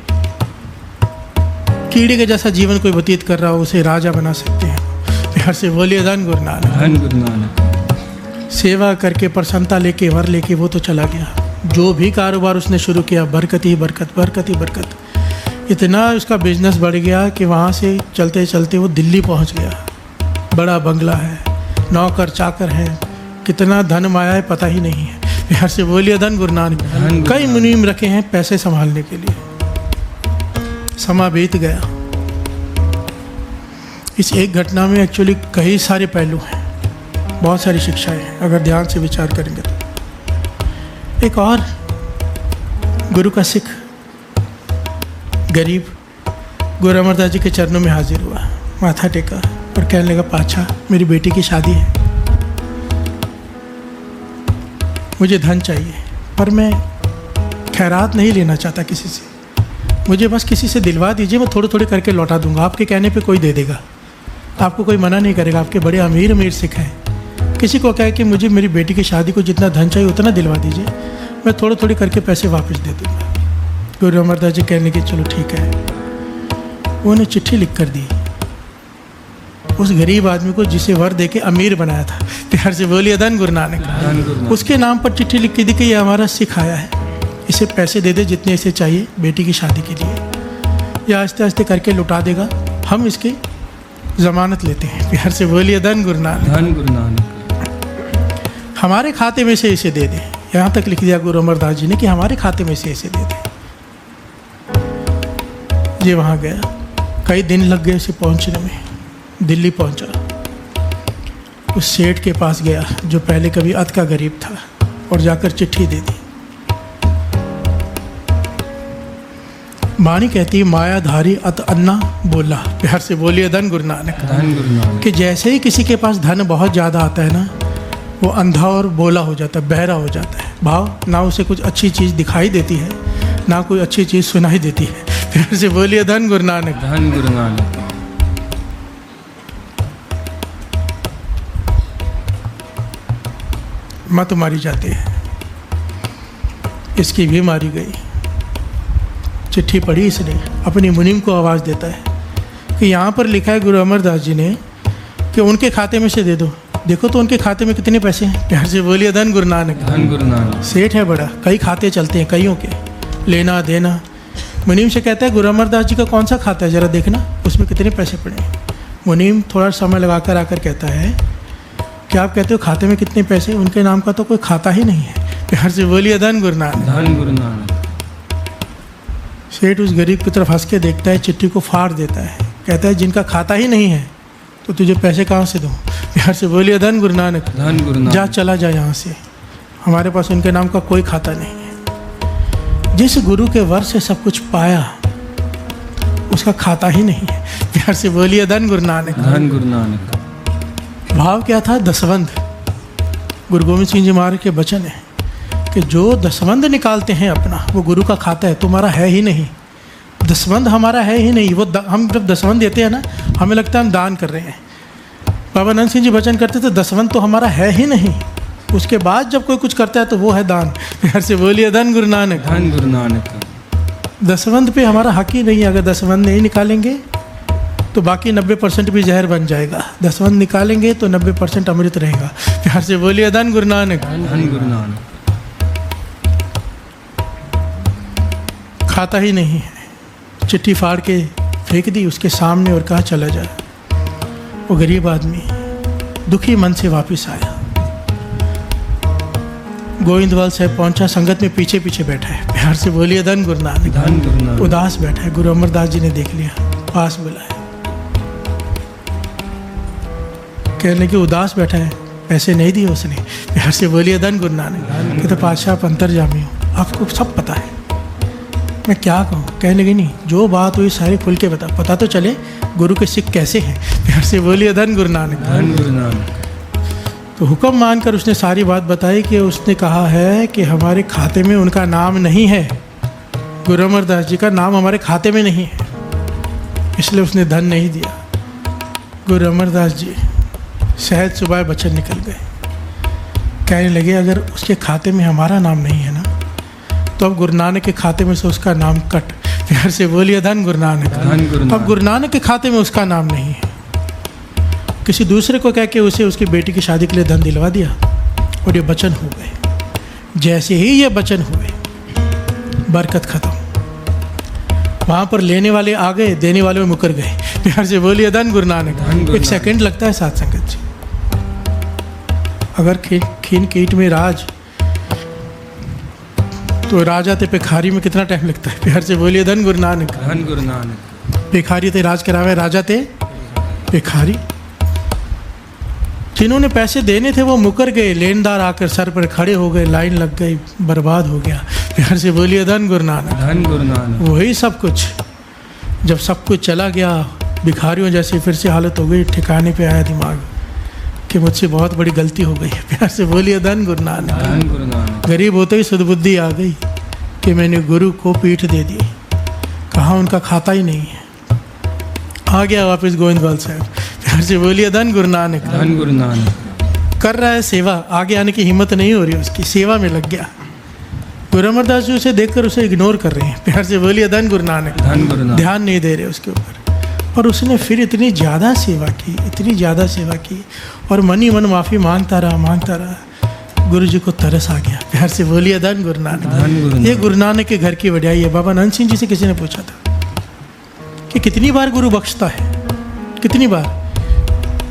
कीड़े के जैसा जीवन कोई व्यतीत कर रहा हो उसे राजा बना सकते हैं। प्यार से बोलिए धन गुरु नानक। धन गुरु नानक। सेवा करके प्रसन्नता लेके वर लेके वो तो चला गया। जो भी कारोबार उसने शुरू किया बरकत ही बरकत, बरकत ही बरकत। इतना उसका बिजनेस बढ़ गया कि वहाँ से चलते चलते वो दिल्ली पहुँच गया। बड़ा बंगला है, नौकर चाकर हैं, कितना धन माया है पता ही नहीं है। प्यार से बोलिए धन गुरु नानक। कई मुनीम रखे हैं पैसे संभालने के लिए। समा बीत गया। इस एक घटना में एक्चुअली कई सारे पहलू हैं, बहुत सारी शिक्षाएं हैं अगर ध्यान से विचार करेंगे तो। एक और गुरु का सिख गरीब गुरु अमरदास जी के चरणों में हाजिर हुआ, माथा टेका और कहने लगा पाछा मेरी बेटी की शादी है, मुझे धन चाहिए, पर मैं खैरात नहीं लेना चाहता किसी से, मुझे बस किसी से दिलवा दीजिए, मैं थोड़े थोड़े करके लौटा दूंगा, आपके कहने पे कोई दे देगा, आपको कोई मना नहीं करेगा। आपके बड़े अमीर अमीर सिख हैं, किसी को कहे कि मुझे मेरी बेटी की शादी को जितना धन चाहिए उतना दिलवा दीजिए, मैं थोड़े थोड़े करके पैसे वापस दे दूँगा। गुरु अमरदास जी कहने के चलो ठीक है। उन्होंने चिट्ठी लिख कर दी उस गरीब आदमी को जिसे वर दे के अमीर बनाया था। प्यार से बोलिए धन गुरु नानक। उसके नाम पर चिट्ठी लिख के दी कि ये हमारा सिख आया है, इसे पैसे दे दे जितने इसे चाहिए बेटी की शादी के लिए, या आस्ते आस्ते करके लुटा देगा, हम इसकी ज़मानत लेते हैं। प्यार से बोलिए धन गुरु नानक। धन गुरु नानक। हमारे खाते में से इसे दे दे, यहाँ तक लिख दिया गुरु अमरदास जी ने कि हमारे खाते में से इसे दे दे। ये वहाँ गया, कई दिन लग गए उसे पहुँचने में, दिल्ली पहुँचा, उस सेठ के पास गया जो पहले कभी अत का गरीब था और जाकर चिट्ठी दे दी। वाणी कहती है मायाधारी अत अन्ना बोला। प्यार से बोलिए धन गुरु नानक। धन गुरु नानक। कि जैसे ही किसी के पास धन बहुत ज़्यादा आता है ना, वो अंधा और बोला हो जाता है, बहरा हो जाता है। भाव ना उसे कुछ अच्छी चीज़ दिखाई देती है, ना कोई अच्छी चीज़ सुनाई देती है। प्यार से बोलिए धन गुरु नानक। धन गुरु नानक। मत मारी जाती है, इसकी भी मारी गई। चिट्ठी पढ़ी इसने, अपनी मुनीम को आवाज़ देता है कि यहाँ पर लिखा है गुरु अमरदास जी ने कि उनके खाते में से दे दो। देखो तो उनके खाते में कितने पैसे हैं। प्यार से बोलिए धन गुरु नानक। धन गुरु नानक। सेठ है बड़ा, कई खाते चलते हैं कईयों के, लेना देना। मुनीम से कहता है गुरु अमरदास जी का कौन सा खाता है ज़रा देखना, उसमें कितने पैसे पड़े हैं। मुनीम थोड़ा समय लगा कर आकर कहता है कि आप कहते हो खाते में कितने पैसे, उनके नाम का तो कोई खाता ही नहीं है। प्यार से बोलिए धन गुरु नानक। धन गुरु नानक। सेठ उस गरीब की तरफ हंस के देखता है, चिट्ठी को फाड़ देता है, कहता है जिनका खाता ही नहीं है तो तुझे पैसे कहाँ से दूँ। प्यार से बोलिए धन गुरु नानक। धन गुरु जा नानक। चला जा यहाँ से, हमारे पास उनके नाम का कोई खाता नहीं है। जिस गुरु के वर से सब कुछ पाया उसका खाता ही नहीं है। प्यार से बोलिए धन गुरु नानक। धन गुरु नानक। भाव क्या था? दसवंध। गुरु गोविंद सिंह जी महाराज के वचन है कि जो दसवंध निकालते हैं अपना, वो गुरु का खाता है, तुम्हारा है ही नहीं। दसवंध हमारा है ही नहीं। वो हम जब दसवंध देते हैं ना, हमें लगता है हम दान कर रहे हैं। बाबा नंद सिंह जी वचन करते थे दसवंध तो हमारा है ही नहीं, उसके बाद जब कोई कुछ करता है तो वो है दान। प्यार से बोलिए धन गुरु नानक। धन गुरु नानक। दसवंध पे हमारा हक ही नहीं है। अगर दसवंध नहीं निकालेंगे तो बाकी 90% भी जहर बन जाएगा। दसवंध निकालेंगे तो 90% अमृत रहेगा। प्यार से बोलिए धन गुरु नानक। धन गुरु नानक। खाता ही नहीं है। चिट्ठी फाड़ के फेंक दी उसके सामने और कहा चला जा। वो गरीब आदमी दुखी मन से वापस आया। गोविंदवाल साहब पहुंचा, संगत में पीछे पीछे बैठा है। प्यार से बोलिए धन गुरु नानक। धन गुरु नानक। उदास बैठा है। गुरु अमरदास जी ने देख लिया, पास बुलाया, कहने लगे उदास बैठा है, पैसे नहीं दिए उसने। प्यार से बोलिए धन गुरु नानक। कहते पातशाह आप अंतर्जामी हो, आपको सब पता है, मैं क्या कहूँ। कहने लगे नहीं, जो बात हुई सारी खुल के पता तो चले गुरु के सिख कैसे हैं। प्यार से बोलिए धन गुरु नानक। धन गुरु नानक। तो हुक्म मानकर उसने सारी बात बताई कि उसने कहा है कि हमारे खाते में उनका नाम नहीं है, गुरु अमरदास जी का नाम हमारे खाते में नहीं है, इसलिए उसने धन नहीं दिया। गुरु अमरदास जी सहज सुबह बचन निकल गए। कहने लगे अगर उसके खाते में हमारा नाम नहीं है ना, तो अब गुरु नानक के खाते में से उसका नाम कट। प्यार से बोलिए धन गुरु नानक। धन गुरु अब नानक। गुरु नानक के खाते में उसका नाम नहीं है। किसी दूसरे को कह के उसे उसकी बेटी की शादी के लिए धन दिलवा दिया और ये बचन हो गए। जैसे ही ये बचन हुए, बरकत खत्म। वहाँ पर लेने वाले आ गए, देने वाले में मुकर गए। प्यार से बोलिए धन गुरु नानक। धन गुरु एक सेकंड लगता है साथ संगत जी। अगर खीन कीट में राज, तो राजा ते भिखारी में कितना टाइम लगता है। प्यार से बोलिए धन गुरु नानक। धन गुरु नानक। भिखारी ते राज करावे, राजा ते भिखारी। जिन्होंने पैसे देने थे वो मुकर गए, लेनदार आकर सर पर खड़े हो गए, लाइन लग गई, बर्बाद हो गया। प्यार से बोलिए धन गुरु नानक। धन गुरु नानक। वही सब कुछ, जब सब कुछ चला गया, भिखारियों जैसी फिर से हालत हो गई। ठिकाने पे आया दिमाग कि मुझसे बहुत बड़ी गलती हो गई। प्यार से बोलिए धन गुरु नानक। धन गुरु नानक। गरीब होते ही सद्बुद्धि आ गई कि मैंने गुरु को पीठ दे दी। कहाँ उनका खाता ही नहीं है। आ गया वापस गोविंदवाल साहब। प्यार से बोलिए धन गुरु नानक। धन गुरु नानक। कर रहा है सेवा, आगे आने की हिम्मत नहीं हो रही उसकी, सेवा में लग गया। गुरु अमरदास जी उसे देखकर उसे इग्नोर कर रहे हैं। प्यार से बोलिए धन गुरु नानक। धन गुरु नानक। ध्यान नहीं दे रहे उसके ऊपर। और उसने फिर इतनी ज़्यादा सेवा की, इतनी ज़्यादा सेवा की, और मन ही मन माफ़ी मांगता रहा। गुरु जी को तरस आ गया। प्यार से बोलिए धन गुरु नानक। धन गुरु ये नानक। गुरु नानक के घर की वड्याई है। बाबा नंद सिंह जी से किसी ने पूछा था कि कितनी बार गुरु बख्शता है, कितनी बार?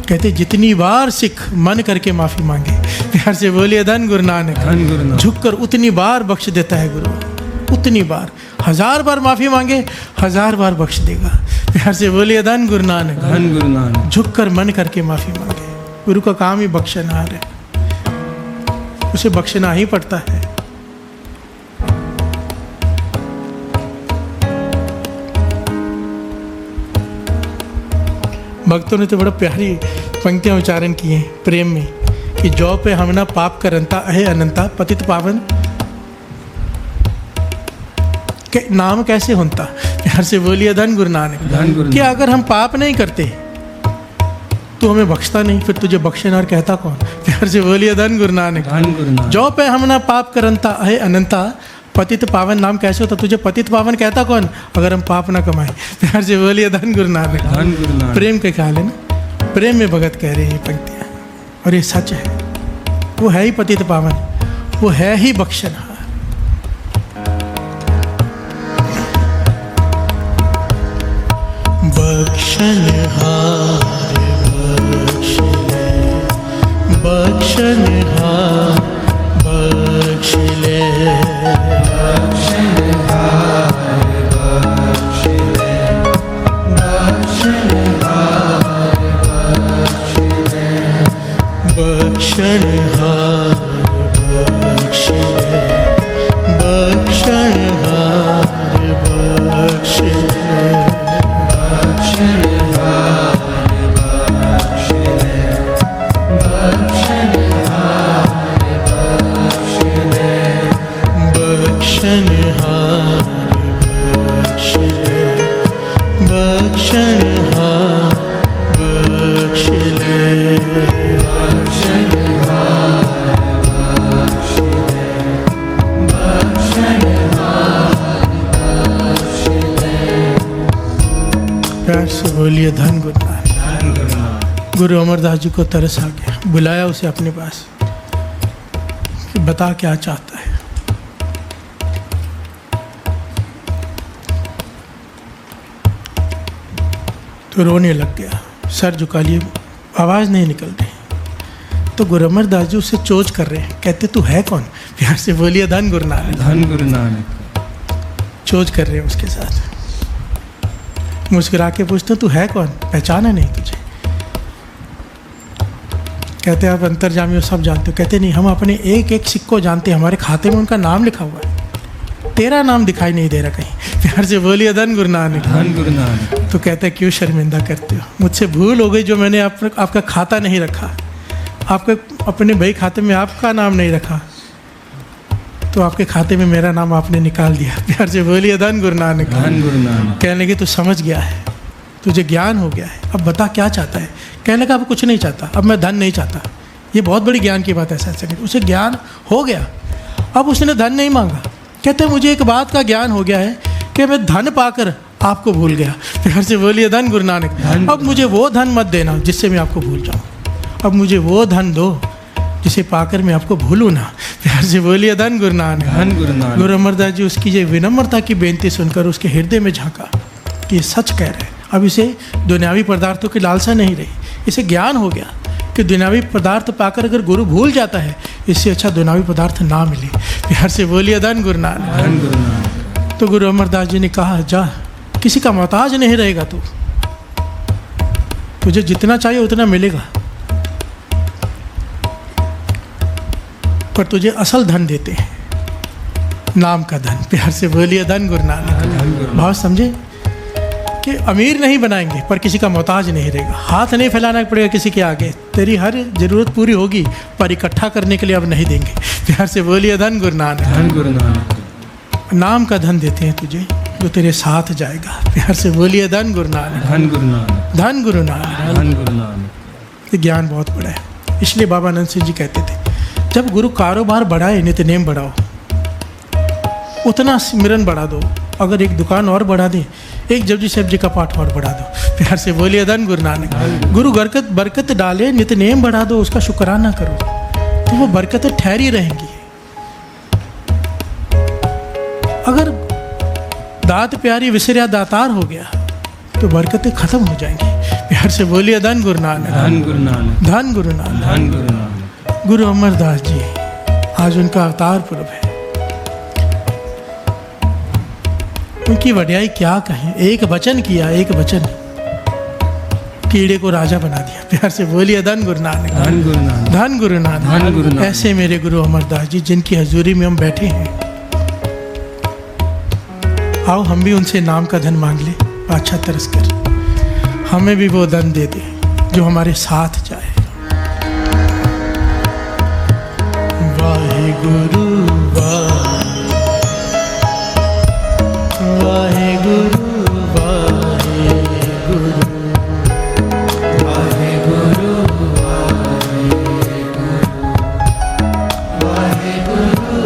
कहते जितनी बार सिख मन करके माफ़ी मांगे। प्यार से बोलिए धन गुरु नानक। धन गुरु नानक। झुककर उतनी बार बख्श देता है गुरु, उतनी बार। 1000 बार माफ़ी मांगे, 1000 बार बख्श देगा। प्यार से बोलिए धन गुरु नानक। धन गुरु नानक। झुककर मन करके माफ़ी मांगे। गुरु का काम ही बख्शनहार है, उसे बख्शना ही पड़ता है। भक्तों ने तो बड़ा प्यारी पंक्तियाँ उच्चारण किए हैं प्रेम में कि जौ पे हमना पाप करंता अहे अनंता पतित पावन के नाम कैसे होता। प्यार से बोलिए धन गुरु नानक। धन गुरु कि अगर हम पाप नहीं करते तो हमें बख्शता नहीं, फिर तुझे बख्शेनार कहता कौन। प्यार से बोलिए धन गुरु नानक। धन गुरु नानक। जौ पे हमना पाप करंता अहे अनंता पतित पावन नाम कैसे होता, तुझे पतित पावन कहता कौन अगर हम पाप ना कमाए। प्यार से बोलिए धन गुरु नानक। धन गुरु नानक। प्रेम के ख्याल है ना, प्रेम में भगत कह रहे हैं ये पंक्तियाँ, और ये सच है। वो है ही पतित पावन, वो है ही बख्शनहार। बख्शनहार बख्श ले, बख्शनहार बख्श ले, बख्शनहार बख्श ले, बख्शनहार बख्श ले, बख्शनहार बख्श ले, बख्शनहार बख्श ले। प्यार से बोलिए धन गुरु नानक। गुरु अमरदास जी को तरस आ गया, बुलाया उसे अपने पास कि बता क्या चाहता है। तो रोने लग गया, सर झुका लिए, आवाज़ नहीं निकल रही। तो गुरु अमरदास जी उससे चोच कर रहे हैं, कहते तू है कौन। प्यार से बोलिए धन गुरु नानक। धन गुरु नानक। चोच कर रहे हैं उसके साथ, मुस्कुरा के पूछते तू है कौन, पहचाना नहीं तुझे। कहते आप अंतर्जामी हो, सब जानते हो। कहते नहीं, हम अपने एक एक सिक्को जानते हैं, हमारे खाते में उनका नाम लिखा हुआ है, तेरा नाम दिखाई नहीं दे रहा कहीं। प्यार से बोलिए धन गुरु नानक। धन गुरु नानक। तो कहते हैं क्यों शर्मिंदा करते हो, मुझसे भूल हो गई जो मैंने आपका खाता नहीं रखा, आपके अपने भाई खाते में आपका नाम नहीं रखा, तो आपके खाते में मेरा नाम आपने निकाल दिया। प्यार से बोलिए धन गुरु नानक। धन गुरु नानक। कहने लगे तू समझ गया है, तुझे ज्ञान हो गया है, अब बता क्या चाहता है। कहने लगा अब कुछ नहीं चाहता, अब मैं धन नहीं चाहता। ये बहुत बड़ी ज्ञान की बात है ऐसा। उसे ज्ञान हो गया, अब उसने धन नहीं मांगा। कहते मुझे एक बात का ज्ञान हो गया है कि मैं धन पाकर आपको भूल गया। प्यार से बोलिए धन गुरु नानक। अब मुझे वो धन मत देना जिससे मैं आपको भूल जाऊँ, अब मुझे वो धन दो जिसे पाकर मैं आपको भूलूँ ना। प्यार से बोलिए धन गुरु नानक। धन गुरु नानक। गुरु अमरदास जी उसकी ये विनम्रता की बेनती सुनकर उसके हृदय में झांका कि ये सच कह रहे हैं। अब इसे दुनियावी पदार्थों की लालसा नहीं रही, इसे ज्ञान हो गया कि दुनियावी पदार्थ पाकर अगर गुरु भूल जाता है, इससे अच्छा दुनियावी पदार्थ ना मिले। प्यार से बोलिए धन गुरु नानक। धन गुरु नानक। तो गुरु अमरदास जी ने कहा जा, किसी का मोहताज नहीं रहेगा तू, तुझे जितना चाहिए उतना मिलेगा, पर तुझे असल धन देते हैं, नाम का धन। प्यार से बोलिए धन गुरु नानक। भाव समझे कि अमीर नहीं बनाएंगे पर किसी का मोहताज नहीं रहेगा, हाथ नहीं फैलाना पड़ेगा किसी के आगे, तेरी हर जरूरत पूरी होगी पर इकट्ठा करने के लिए अब नहीं देंगे। प्यार से बोलिए धन गुरु नानक। धन गुरु नानक। नाम का धन देते हैं तुझे जो तेरे साथ जाएगा। प्यार से बोलिए धन गुरु नानक। धन गुरु नानक। धन गुरु नानक। धन गुरु नानक। ये ज्ञान बहुत बड़ा है। इसलिए बाबा नंद सिंह जी कहते थे जब गुरु कारोबार बढ़ाए नित्यनेम बढ़ाओ, उतना सिमरन बढ़ा दो। अगर एक दुकान और बढ़ा दे, एक जपजी साहब जी का पाठ और बढ़ा दो। प्यार से बोलिए धन गुरु नानक। गुरु बरकत डाले, नित्यनेम बढ़ा दो, उसका शुक्राना करो तो वो बरकतें ठहरी रहेंगी। अगर दात प्यारी विसरिया दातार हो गया तो बरकतें खत्म हो जाएंगी। प्यार से बोलिए धन गुरु नानक। धन गुरु नानक। धन गुरु नानक। धन गुरु नानक। गुरु अमरदास जी आज उनका अवतार पर्व है, उनकी वड्याई क्या कहें। एक वचन किया, एक वचन कीड़े को राजा बना दिया। प्यार से बोलिए धन गुरु नानक। धन गुरु नानक। धन गुरु नानक। धन गुरु नानक। ऐसे मेरे गुरु अमरदास जी जिनकी हजूरी में हम बैठे हैं, आओ हम भी उनसे नाम का धन मांग ले। बादशाह तरस कर हमें भी वो धन दे दे जो हमारे साथ जाए। वाहे गुरु वाहे गुरु वाहे गुरु वाहे गुरु वाहे गुरु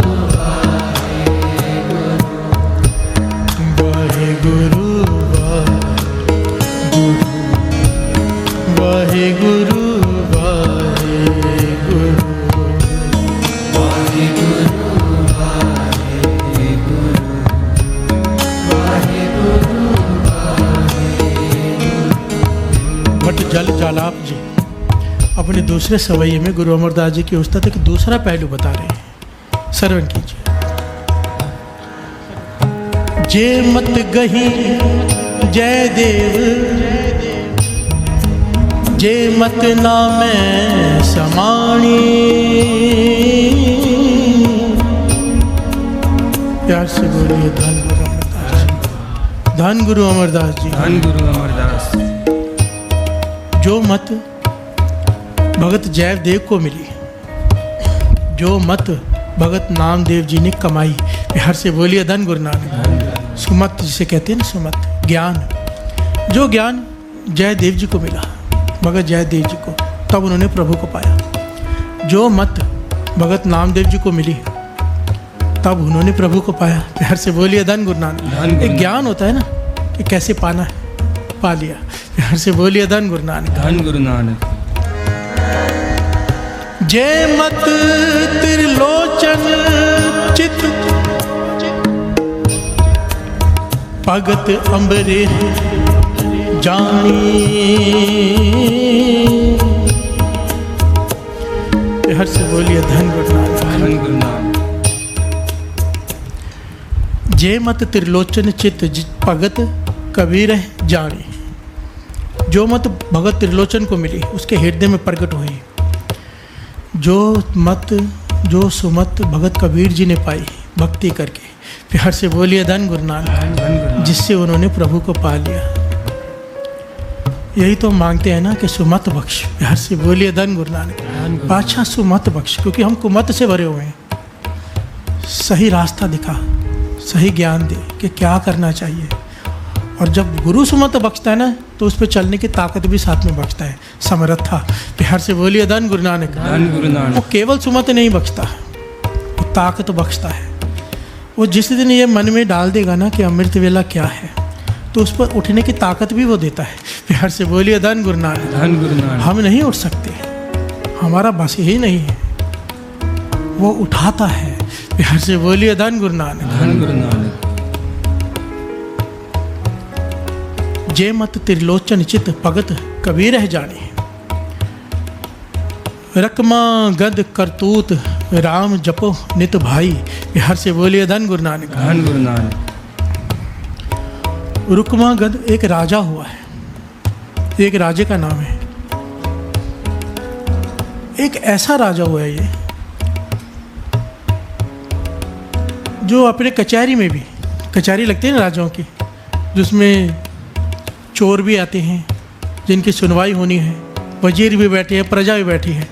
वाहे गुरु वाहे गुरु वाहे गुरु वाहे गुरु भट्ट जल जालाप जी अपने दूसरे सवैये में गुरु अमरदास जी की उस्ताद एक दूसरा पहलू बता रहे हैं, श्रवण कीजिए। जे मत गही जय देव जे मत नामे समाणी। प्यार से बोलिए धन गुरु अमरदास जी, धन गुरु अमरदास जी। धन गुरु अमरदास। जो मत भगत जयदेव को मिली, जो मत भगत नामदेव जी ने कमाई, बिहार से बोलिए धन गुरु नानक। सुमत जिसे कहते हैं ना, सुमत ज्ञान, जो ज्ञान जयदेव जी को मिला, भगत जयदेव जी को, तब उन्होंने प्रभु को पाया। जो मत भगत नामदेव जी को मिली, तब उन्होंने प्रभु को पाया। बिहार से बोलिए धन गुरु नानक। एक ज्ञान होता है ना कि कैसे पाना है, पा लिया। बिहार से बोलिए धन गुरु नानक। धन गुरु नानक। जय मत त्रिलोचन चित भगत अम्बरे जानी। हर से बोलिए धन गुरु नानक। धन गुरु नानक। जय मत त्रिलोचन चित भगत कबीर जानी। जो मत भगत त्रिलोचन को मिली, उसके हृदय में प्रकट हुई। जो मत, जो सुमत भगत कबीर जी ने पाई भक्ति करके, प्यार से बोलिए धन गुरु नानक, जिससे उन्होंने प्रभु को पा लिया। यही तो मांगते हैं ना कि सुमत बख्श, प्यार से बोलिए धन गुरु नानक। बादशाह सुमत बख्श, क्योंकि हम कुमत से भरे हुए हैं। सही रास्ता दिखा, सही ज्ञान दे कि क्या करना चाहिए। और जब गुरु सुमत बख्शता है ना, तो उस पर चलने की ताकत भी साथ में बख्शता है, समर्थता। प्यार से बोलिए धन गुरु नानक। धन गुरु नानक। वो केवल सुमत नहीं बख्शता, वो ताकत बख्शता है। वो जिस दिन ये मन में डाल देगा ना कि अमृत वेला क्या है, तो उस पर उठने की ताकत भी वो देता है। प्यार से बोलिए धन गुरु नानक। धन गुरु नानक। हम नहीं उठ सकते, हमारा बस ही नहीं है, वो उठाता है। प्यार से बोलिए धन गुरु नानक। धन गुरु नानक। जय मत त्रिलोचन चित भगत कबीर है जाने। रकमा गद करतूत राम जपो नित भाई। बिहार से बोलिए धन गुरु नानक। धन गुरु नानक। रुकमा गद एक राजा हुआ है, एक राजे का नाम है। एक ऐसा राजा हुआ है ये, जो अपने कचहरी में भी, कचहरी लगती है ना राजाओं की, जिसमें चोर भी आते हैं, जिनकी सुनवाई होनी है, वजीर भी बैठे हैं, प्रजा भी बैठी है।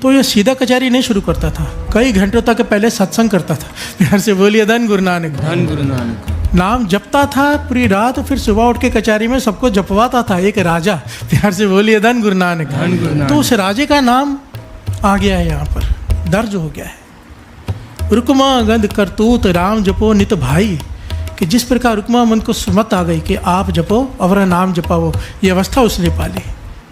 तो ये सीधा कचहरी नहीं शुरू करता था, कई घंटों तक पहले सत्संग करता था। प्यार से बोलिए धन गुरु नानक। धन गुरु नानक। नाम जपता था पूरी रात, फिर सुबह उठ के कचहरी में सबको जपवाता था, एक राजा। प्यार से बोलिए धन गुरु नानक। धन गुरु नानक। तो उस राजे का नाम आ गया है, यहाँ पर दर्ज हो गया है। रुकमा गंध करतूत राम जपो नित भाई, कि जिस प्रकार रुकमा मन को सुमत आ गई कि आप जपो और नाम जपाओ, ये अवस्था उसने पाली।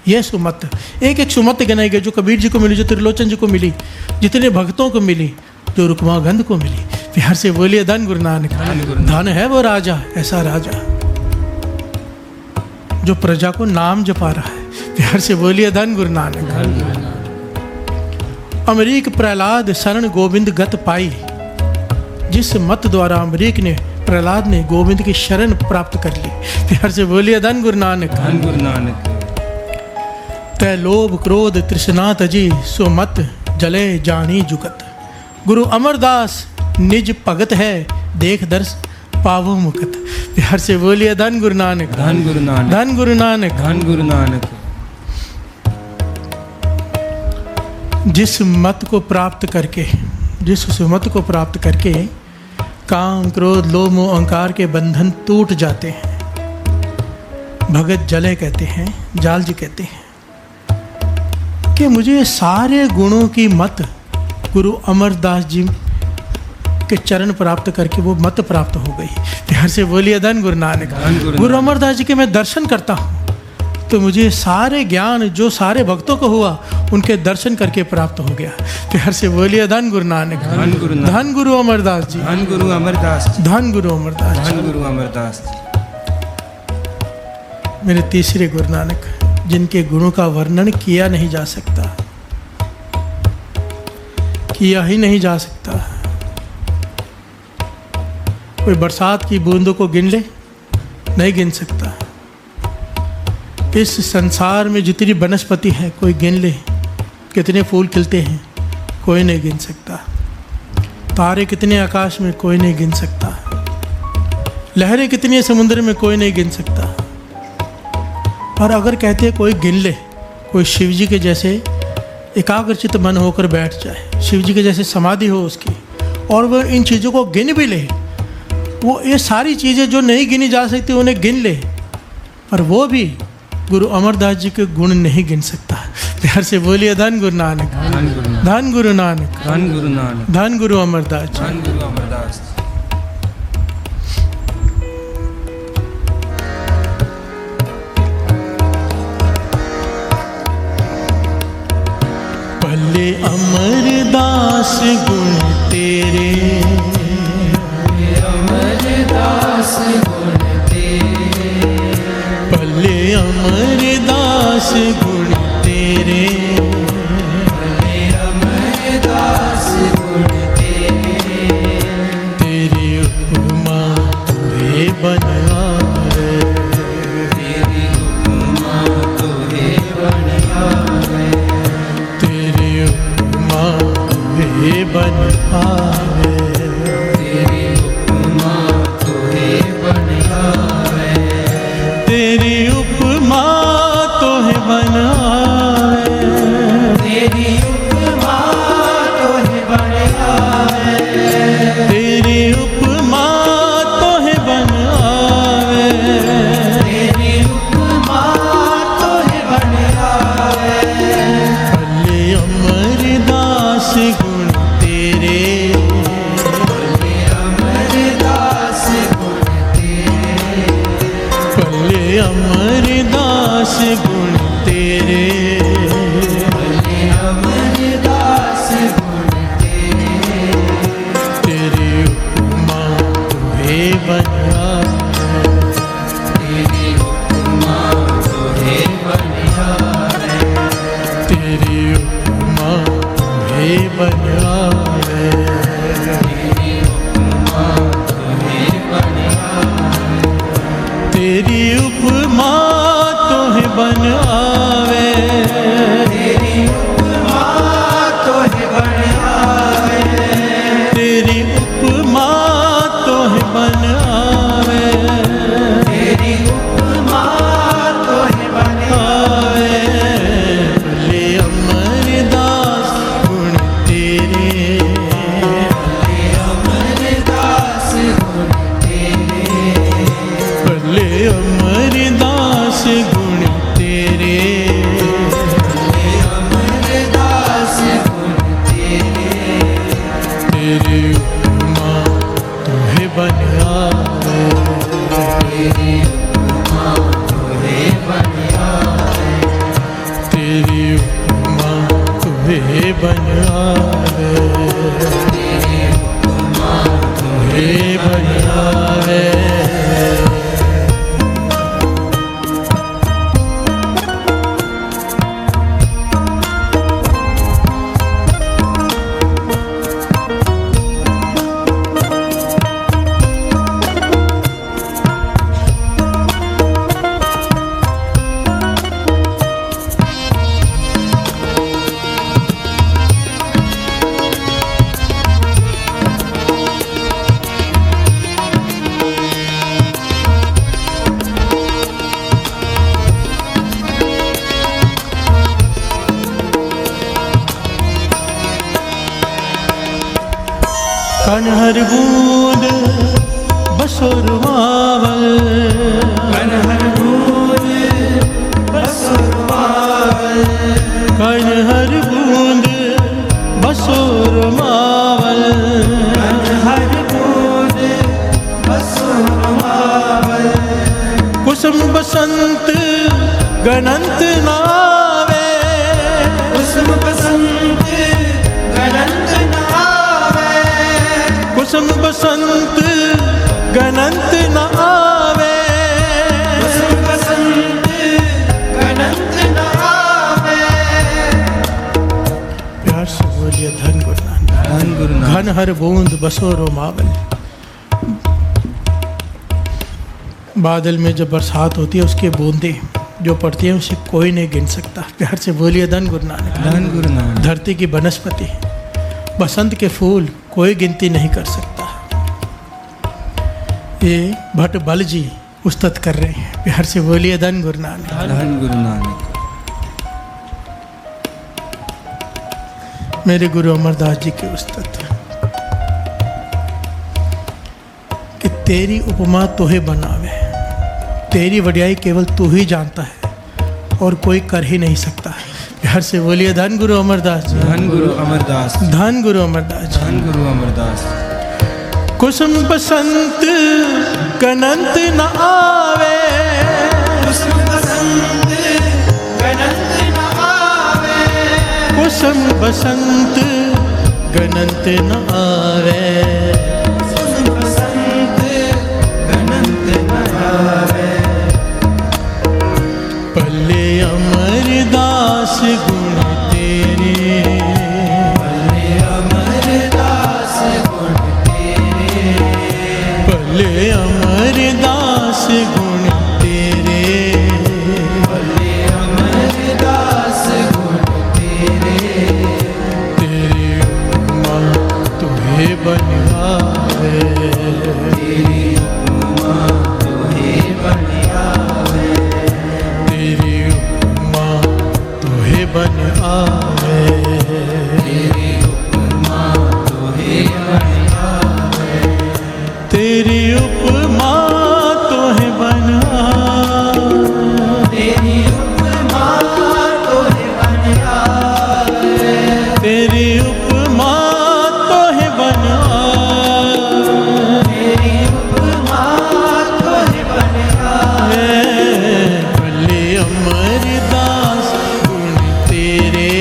ये सुमत, एक एक सुमत गिनाई गई, जो कबीर जी को मिली, जो त्रिलोचन जी को मिली, जितने भक्तों को मिली, जो रुकमा गंध को मिली। प्यार से बोलिए धन गुरु नानक। धन है वो राजा, ऐसा राजा जो प्रजा को नाम जपा रहा है। प्यार से बोलिए धन गुरु नानक। अमरीक प्रहलाद शरण गोविंद गत पाई, जिस मत द्वारा अमरीक ने, प्रहलाद ने गोविंद की शरण प्राप्त कर ली। प्यार से बोलिए धन गुरु नानक। धन गुरु नानक। तै लोभ क्रोध तृष्णा तजी, सो मत जले जानी जुगत। गुरु अमरदास निज भगत है, देख दर्श पावो मुकत। प्यार से बोलिए धन गुरु नानक, धन गुरु नानक, धन गुरु नानक। धन गुरु नानक। जिस मत को प्राप्त करके, जिस सुमत को प्राप्त करके काम क्रोध लोभ मोह अहंकार के बंधन टूट जाते हैं, भगत जले कहते हैं, जाल जी कहते हैं कि मुझे सारे गुणों की मत गुरु अमरदास जी के चरण प्राप्त करके वो मत प्राप्त हो गई। प्यार से बोलिए धन गुरु नानक। गुरु अमरदास जी के मैं दर्शन करता हूँ तो मुझे सारे ज्ञान जो सारे भक्तों को हुआ उनके दर्शन करके प्राप्त हो गया। प्यार से बोलिए धन गुरु नानक, धन गुरु नानक, धन गुरु अमरदास जी, धन गुरु अमरदास जी, धन गुरु अमरदास जी। धन गुरु अमरदास जी। मेरे तीसरे गुरु नानक, जिनके गुणों का वर्णन किया नहीं जा सकता, किया ही नहीं जा सकता। कोई बरसात की बूंदों को गिन ले, नहीं गिन सकता। इस संसार में जितनी वनस्पति है कोई गिन ले, कितने फूल खिलते हैं कोई नहीं गिन सकता। तारे कितने आकाश में कोई नहीं गिन सकता। लहरें कितनी है समुद्र में कोई नहीं गिन सकता। और अगर कहते हैं कोई गिन ले, कोई शिव जी के जैसे एकाग्रचित मन होकर बैठ जाए, शिव जी के जैसे समाधि हो उसकी, और वह इन चीज़ों को गिन भी ले, वो ये सारी चीज़ें जो नहीं गिनी जा सकती उन्हें गिन ले, पर वो भी गुरु अमरदास जी के गुण नहीं गिन सकता। प्यार से बोलिए धन गुरु नानक, धन गुरु नानक, धन गुरु नानक, धन गुरु नानक, धन गुरु अमरदास जी। धन गुरु अमरदास जी। भले अमरदास गुण तेरे, अमरदास गुण तेरे, भले अमरदास गुण तेरे, भले अमरदास गुण तेरे, तेरी उपमा तुहे बनावे, तेरी उपमा तुहे बनावे, तेरी उपमा तुहे बनावे, तेरी उपमा तुहे बनावे, तेरी उपमा तोहे बनावे, तेरी उपमा तुहे बनावे, तेरी उपमा तोहे बनावे, तेरी उपमा तुहे बनावे, भले अमरदास गुण तेरे, भले अमरदास गुण तेरे, भले अमरदास गुण तेरे, भले अमरदास गुण तेरे, तेरी उपमा तुहे बनावे, तेरी उपमा तुहे बनावे, तेरी उपमा तुहे बनावे, तेरी उपमा तुहे बनावे, तेरी उपमा तोहे बनावे, तेरी उपमा तुहे बनावे, तेरी उपमा तोहे बनावे, तेरी उपमा तुहे बनावे, भले अमरदास गुण तेरे, भले अमरदास गुण तेरे, भले अमरदास गुण तेरे, भले अमरदास गुण तेरे, तेरी उपमा तुहे बनावे, तेरी उपमा तुहे बनावे, तेरी उपमा तुहे बनावे, तेरी उपमा तुहे बनावे। कनहर बूंद बसुर मावल, कनहर बूंद बसुर मावल, कनहर बूंद बसुर मावल, कनहर बूंद बसुर मावल, कुसुम बसंत गणंत नावे, कुसुम बसंत गणंत नावे, कुसुम बसंत गणंत न आवे, कुसुम बसंत गणंत नावे। प्यार से बोलिए धन गुरु नानक। धन गुरु नानक। घन हर बूंद बसोरो मावल। बादल में जब बरसात होती है उसके बूंदे जो पड़ती है उसे कोई नहीं गिन सकता। प्यार से बोलिए धन गुरु नानक। धन गुरु नानक। धरती की वनस्पति बसंत के फूल कोई गिनती नहीं कर सकता। ये भट्ट बल जी उस्तत कर रहे हैं। प्यार से बोलिए धन गुरु नानक। धन गुरु नानक। मेरे गुरु अमरदास जी के उस्तत कि तेरी उपमा तोहे बनावे, तेरी वडियाई केवल तू ही जानता है और कोई कर ही नहीं सकता। प्यार से बोलिए धन गुरु अमरदास जी। धन गुरु अमरदास। धन गुरु अमरदास जी। धन गुरु अमरदास। कुसुम बसंत गणंत न आवे, कुसुम बसंत गणंत न आवे, कुसुम बसंत गणंत न आवे, कुसुम बसंत गणंत न आवे। पल्ले अमरदास गुण तेरे, पल्ले अमरदास गुण तेरे, पल्ले अमरदास गुण तेरे, पल्ले अमरदास गुण तेरे, तेरी उपमा तुहे बनवावे, तेरी उपमा तुहे बनावे, तेरी उपमा तुहे बनवावे, तेरी उपमा तुहे बनावे, तेरी उपमा तुहे बनवावे, तेरी उपमा तुहे बनावे, तेरी उपमा तुहे बनवावे, तेरी उपमा तुहे बनावे। पल्ले अमरदास गुण तेरे,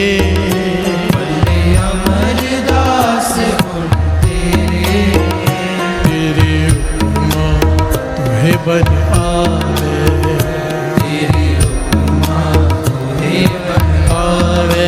पल्ले अमरदास गुण तेरे, तेरी उपमा तुहे बनवावे, तेरी उपमा तुहे आवे।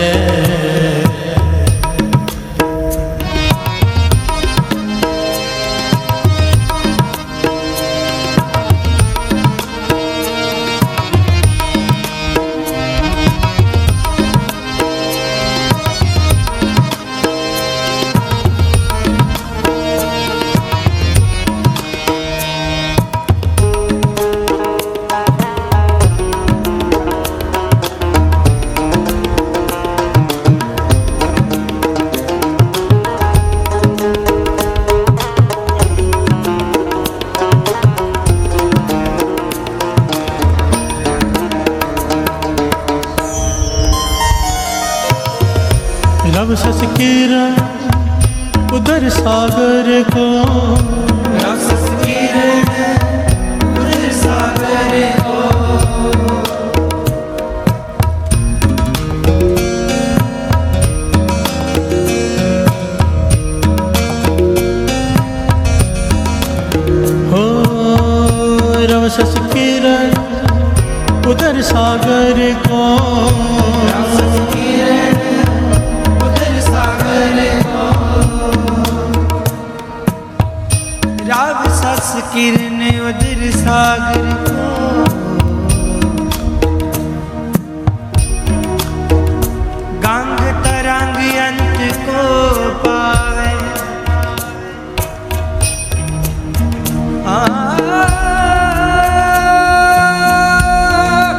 रब सस किरण उधर सागर को, रस किरण उधर सागर को, हो रब सस किरण उधर सागर को, रस किरण उधर सागर को, राव सस किरण उधर सागर को, गंग तरंग अंत को पावे,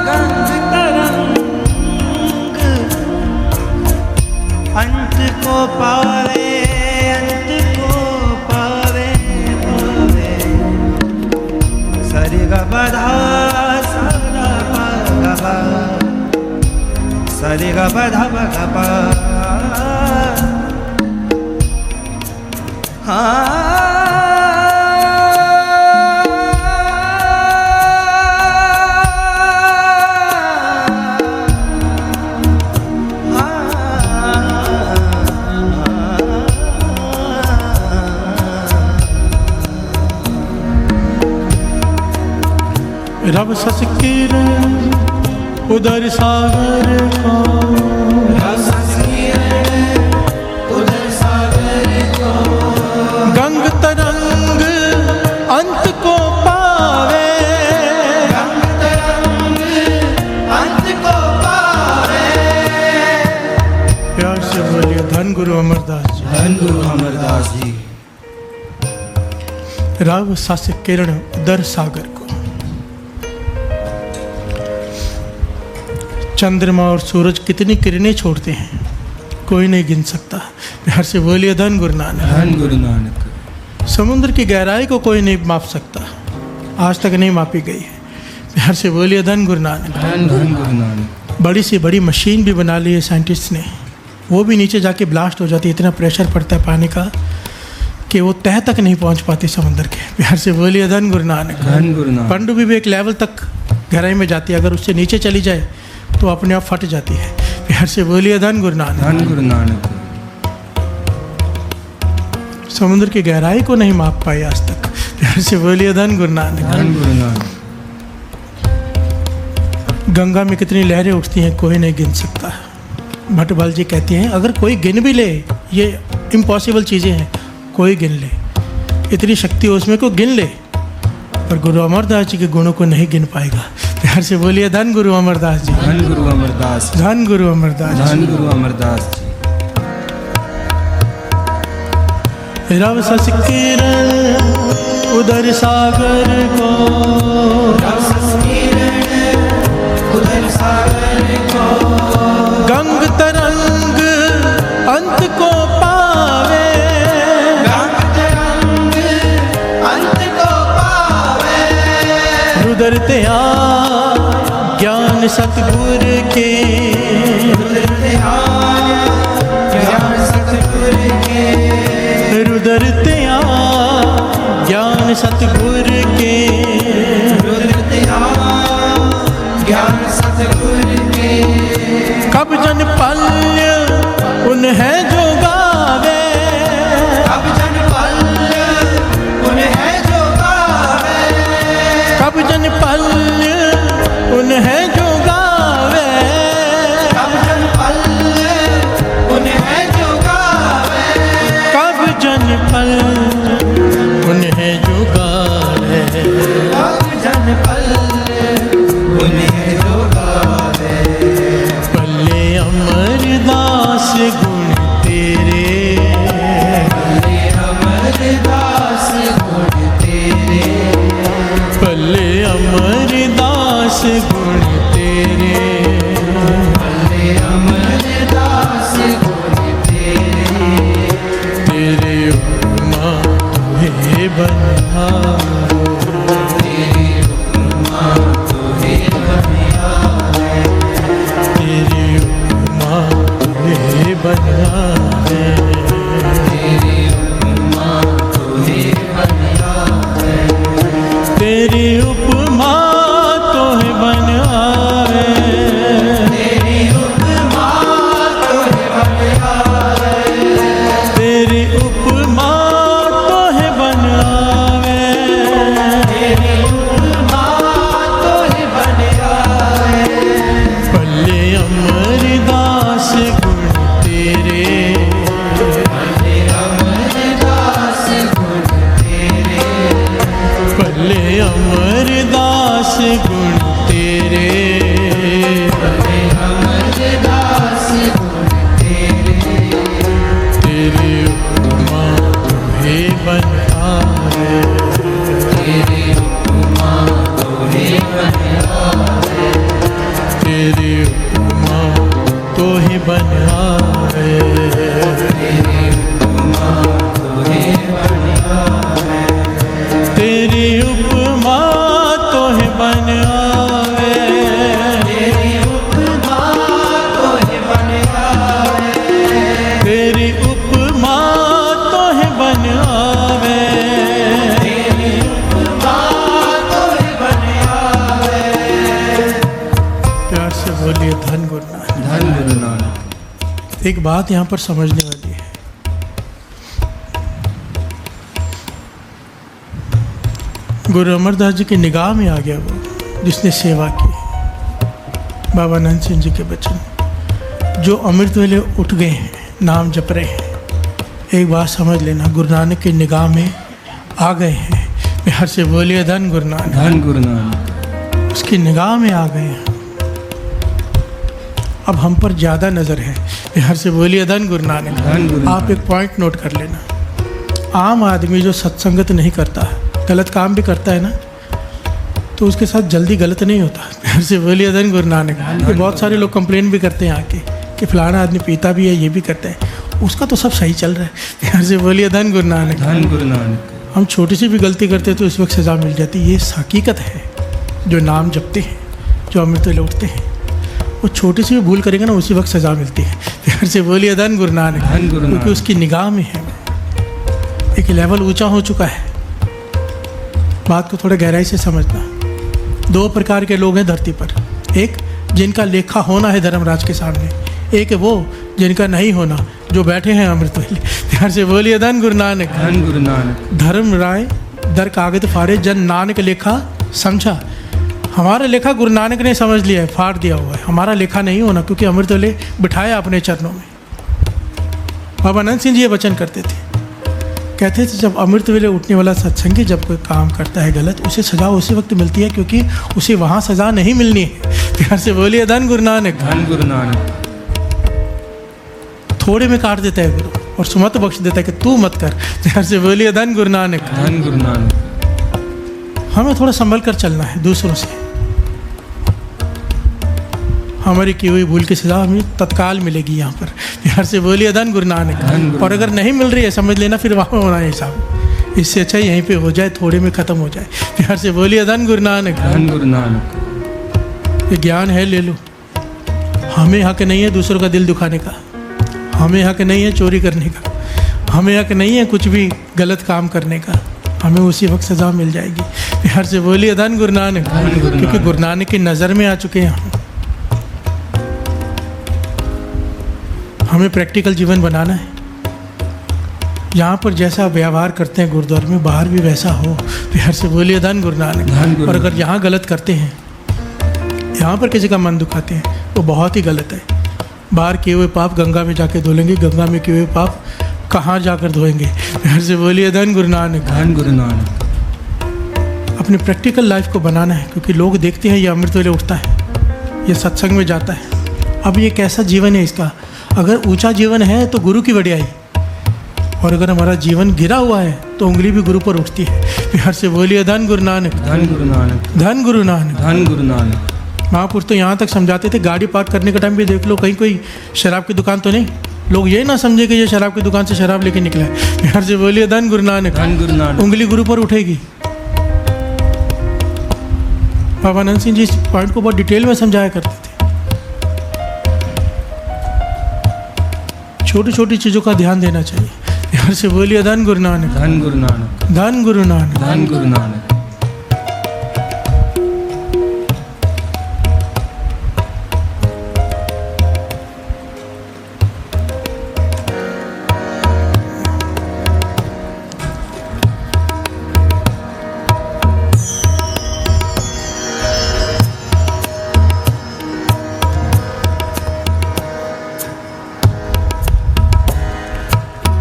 गंग तरंग अंत को पावे, अंत को पावे। गा सरे गा प धा प गा पा रब सस किरण उदर सागर को गंग तरंग अंत को पावे प्यार से बोलिए धन गुरु अमरदास जी। धन गुरु अमरदास जी। रब सस किरण उदर सागर को चंद्रमा और सूरज कितनी किरणें छोड़ते हैं कोई नहीं गिन सकता। प्यार से बोलिए धन गुरु नानक। धन गुरु नानक। समुद्र की गहराई को कोई नहीं माप सकता, आज तक नहीं मापी गई है। प्यार से बोलिए धन गुरु नानक। धन गुरु नानक। बड़ी से बड़ी मशीन भी बना ली है साइंटिस्ट ने, वो भी नीचे जाके ब्लास्ट हो जाती है, इतना प्रेशर पड़ता है पानी का कि वो तह तक नहीं पहुंच पाती समंदर के। प्यार से बोलिए धन गुरु नानक। धन गुरु नानक। पनडुब्बी भी एक लेवल तक गहराई में जाती है, अगर उससे नीचे चली जाए तो अपने आप फट जाती है। प्यार से बोलिए धन गुरु नानक। धन गुरु नानक। समुद्र की गहराई को नहीं माप पाई आज तक। प्यार से बोलिए धन गुरु नानक। धन गुरु नानक। गंगा में कितनी लहरें उठती हैं कोई नहीं गिन सकता। भट्टबल जी कहती हैं अगर कोई गिन भी ले, ये इम्पॉसिबल चीज़ें हैं, कोई गिन ले, इतनी शक्ति हो उसमें को गिन ले, पर गुरु अमरदास जी के गुणों को नहीं गिन पाएगा। प्यार से बोलिए धन गुरु अमरदास जी। धन गुरु अमरदास। धन गुरु अमरदास। धन गुरु अमरदास जी। रब सस किरण उदर सागर को गंग तरंग अंत को पावे रुदर त्या ज्ञान सतगुर के रुदर त्या ज्ञान सतगुर के कब जन पल्य उन्हें जो गावे कब जन पल्य उन्हें जो गावे पल्ले अमरदास गुण धन गुरु नानक। धन गुरु नानक। एक बात यहाँ पर समझने वाली है, गुरु अमरदास जी की निगाह में आ गया वो जिसने सेवा की। बाबा नंद सिंह जी के बचन, जो अमृत वेले उठ गए हैं, नाम जप रहे हैं, एक बात समझ लेना, गुरु नानक की निगाह में आ गए हैं। बिहार से बोलिए धन गुरु नानक। धन गुरु नानक। उसकी निगाह में आ गए हैं। अब हम पर ज़्यादा नज़र है। बिहार से बोलिए धन गुरु नानक। धन गुरु आप एक पॉइंट नोट कर लेना, आम आदमी जो सत्संगत नहीं करता, गलत काम भी करता है ना, तो उसके साथ जल्दी गलत नहीं होता। बिहार से बोलिए धन गुरु नानक। ये बहुत सारे लोग कंप्लेन भी करते हैं आके कि फलाना आदमी पीता भी है, ये भी करता है, उसका तो सब सही चल रहा है। बिहार से बोलिए धन गुरु नानक। धन गुरु नानक। हम छोटी सी भी गलती करते हैं तो इस वक्त सज़ा मिल जाती है। ये हकीकत है। जो नाम जपते हैं, जो अमृत वेले उठते हैं, वो छोटी सी भी भूल करेंगे ना, उसी वक्त सज़ा मिलती है। बिहार से बोलिए धन गुरु नानक। धन गुरु नानक। क्योंकि उसकी निगाह में है, एक लेवल ऊंचा हो चुका है। बात को थोड़ा गहराई से समझना। दो प्रकार के लोग हैं धरती पर, एक जिनका लेखा होना है धर्मराज के सामने, एक है वो जिनका नहीं होना, जो बैठे हैं अमृत वेले। ध्यान से बोलिए धन गुरु नानक। धन गुरु नानक। धर्म राय दर कागज फाड़े, जन नानक लेखा समझा। हमारा लेखा गुरु नानक ने समझ लिया है, फाड़ दिया हुआ है। हमारा लेखा नहीं होना, क्योंकि अमृत वेले बिठाया अपने चरणों में। बाबा नंद सिंह जी ये वचन करते थे, कहते थे जब अमृत वेले उठने वाला सत्संगी जब कोई काम करता है गलत, उसे सजा उसी वक्त मिलती है, क्योंकि उसे वहाँ सजा नहीं मिलनी है। प्यार से बोलिए धन गुरु नानक। धन गुरु नानक। थोड़े में काट देता है गुरु और सुमत बख्श देता है कि तू मत कर। प्यार से बोलिए धन गुरु नानक। धन गुरु नानक। हमें थोड़ा संभल कर चलना है दूसरों से। हमारी की हुई भूल की सजा हमें तत्काल मिलेगी यहाँ पर। प्यार से बोलिए धन गुरु नानक। और अगर नहीं मिल रही है, समझ लेना फिर वहाँ होना है हिसाब। इससे अच्छा यहीं पे हो जाए, थोड़े में ख़त्म हो जाए। प्यार से बोलिए धन गुरु नानक। धन गुरु नानक। ये ज्ञान है, ले लो। हमें हक नहीं है दूसरों का दिल दुखाने का, हमें हक नहीं है चोरी करने का, हमें हक नहीं है कुछ भी गलत काम करने का। हमें उसी वक्त सज़ा मिल जाएगी। प्यार से बोलिए धन गुरु नानक। क्योंकि गुरु नानक की नज़र में आ चुके हैं हम। हमें प्रैक्टिकल जीवन बनाना है। यहाँ पर जैसा व्यवहार करते हैं गुरुद्वारे में, बाहर भी वैसा हो। प्यार से बोलिए धन गुरु नानक। और अगर यहाँ गलत करते हैं, यहाँ पर किसी का मन दुखाते हैं, तो बहुत ही गलत है। बाहर किए हुए पाप गंगा में जाके धोलेंगे, गंगा में किए हुए पाप कहाँ जाकर धोएंगे। प्यार से बोलिए धन गुरु नानक। धन गुरु नानक। अपनी प्रैक्टिकल लाइफ को बनाना है, क्योंकि लोग देखते हैं ये अमृत वेले उठता है, ये सत्संग में जाता है। अब ये कैसा जीवन है इसका? अगर ऊंचा जीवन है तो गुरु की वडियाई, और अगर हमारा जीवन गिरा हुआ है तो उंगली भी गुरु पर उठती है। प्यार से बोलिए धन गुरु नानक। धन गुरु नानक। धन गुरु नानक। धन गुरु नानक। महापुरुष तो यहाँ तक समझाते थे, गाड़ी पार्क करने का टाइम भी देख लो, कहीं कोई शराब की दुकान तो नहीं, लोग ये ना समझे कि ये शराब की दुकान से शराब लेके निकला है। प्यार से बोलिए धन गुरु नानक। धन गुरु नानक। उंगली गुरु पर उठेगी। बाबा नंद सिंह जी इस पॉइंट को बहुत डिटेल में समझाया करते थे। छोटी छोटी चीज़ों का ध्यान देना चाहिए। प्यार से बोलिए धन गुरु नानक। धन गुरु नानक। धन गुरु नानक। धन गुरु नानक।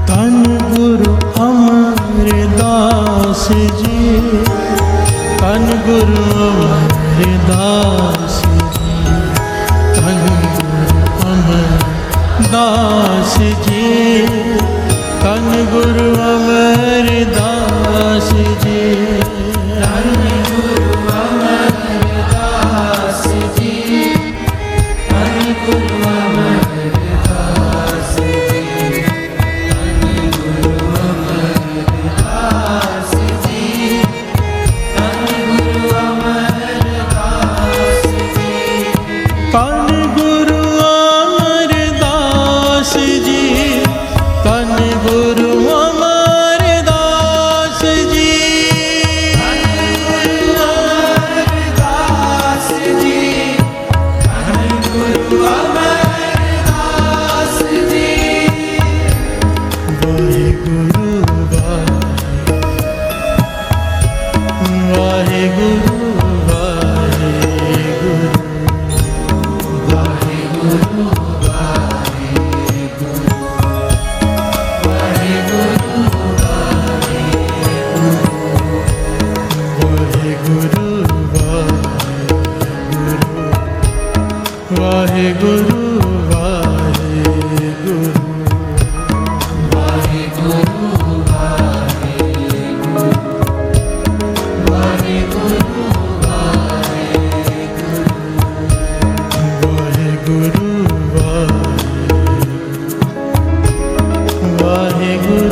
धन गुरु अमरदास जी, धन गुरु अमरदास जी, धन गुरु अमरदास जी, धन गुरु अमरदास जी, धन गुरु अमरदास जी, धन गुरु अमरदास जी। गुरु ਵਾਹਿਗੁਰੂ ਵਾਹਿਗੁਰੂ ਵਾਹਿਗੁਰੂ ਵਾਹਿਗੁਰੂ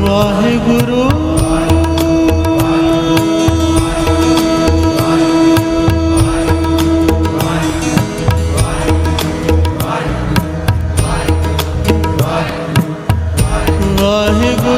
ਵਾਹਿਗੁਰੂ ਵਾਹਿਗੁਰੂ ਵਾਹਿਗੁਰੂ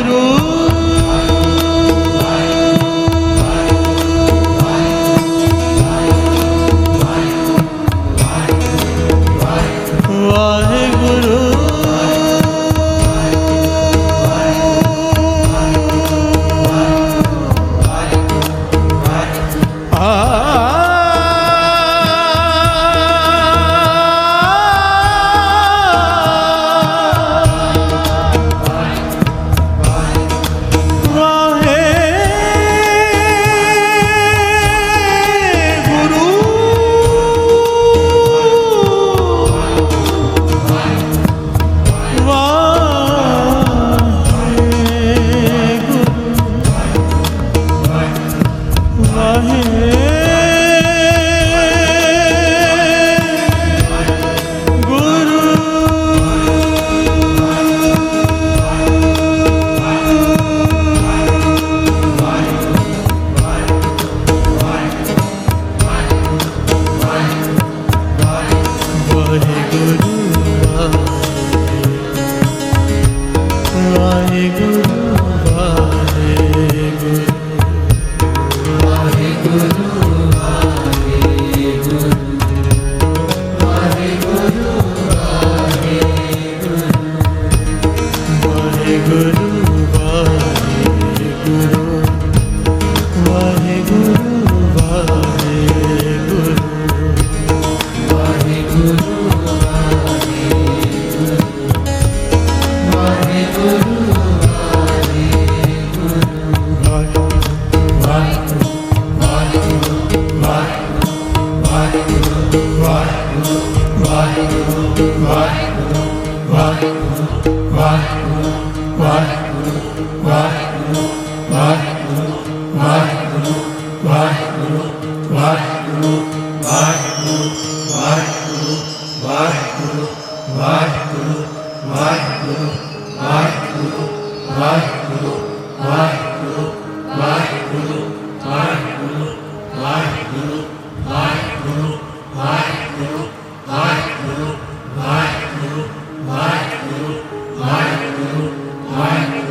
Vai,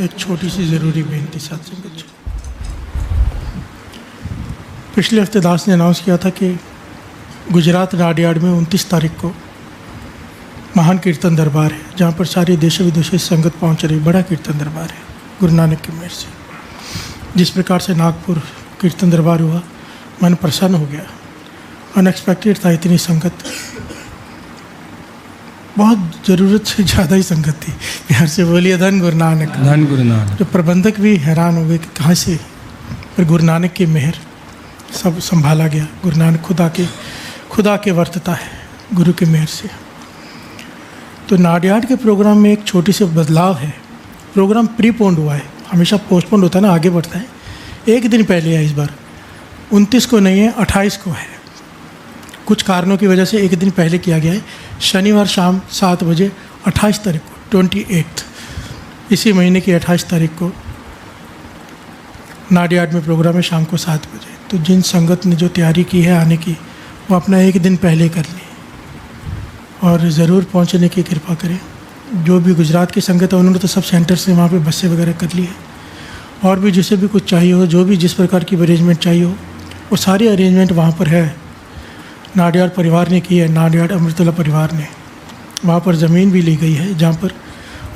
एक छोटी सी ज़रूरी बेनती साथ संगत जी। पिछले हफ्ते दास ने अनाउंस किया था कि गुजरात नाडियाड में 29 तारीख को महान कीर्तन दरबार है, जहाँ पर सारी देश विदेश संगत पहुँच रही। बड़ा कीर्तन दरबार है गुरु नानक की मेहर से। जिस प्रकार से नागपुर कीर्तन दरबार हुआ, मन प्रसन्न हो गया। अनएक्सपेक्टेड था इतनी संगत, बहुत ज़रूरत से ज़्यादा ही संगत थी। प्यार से बोलिए धन गुरु नानक। धन गुरु नानक। जो प्रबंधक भी हैरान हो गए कि कहाँ से, पर गुरु नानक की मेहर सब संभाला गया। गुरु नानक खुदा के वर्तता है गुरु की मेहर से। तो नाडियाड के प्रोग्राम में एक छोटी सी बदलाव है। प्रोग्राम प्रीपोन्ड हुआ है, हमेशा पोस्टपोन्ड होता है ना, आगे बढ़ता है। एक दिन पहले है इस बार, 29 को नहीं है, 28 को है। कुछ कारणों की वजह से एक दिन पहले किया गया है। शनिवार शाम 7 बजे 28 तारीख को 28 इसी महीने की 28 तारीख को नाडियाड में प्रोग्राम है शाम को 7 बजे। तो जिन संगत ने जो तैयारी की है आने की, वो अपना एक दिन पहले कर ली और ज़रूर पहुंचने की कृपा करें। जो भी गुजरात की संगत है उन्होंने तो सब सेंटर से वहाँ पे बसें वगैरह कर ली है। और भी जिसे भी कुछ चाहिए हो, जो भी जिस प्रकार की अरेंजमेंट चाहिए हो, वो सारी अरेंजमेंट वहाँ पर है। नाडियाड परिवार ने की है, नाडियाड अमृतला परिवार ने। वहाँ पर ज़मीन भी ली गई है, जहाँ पर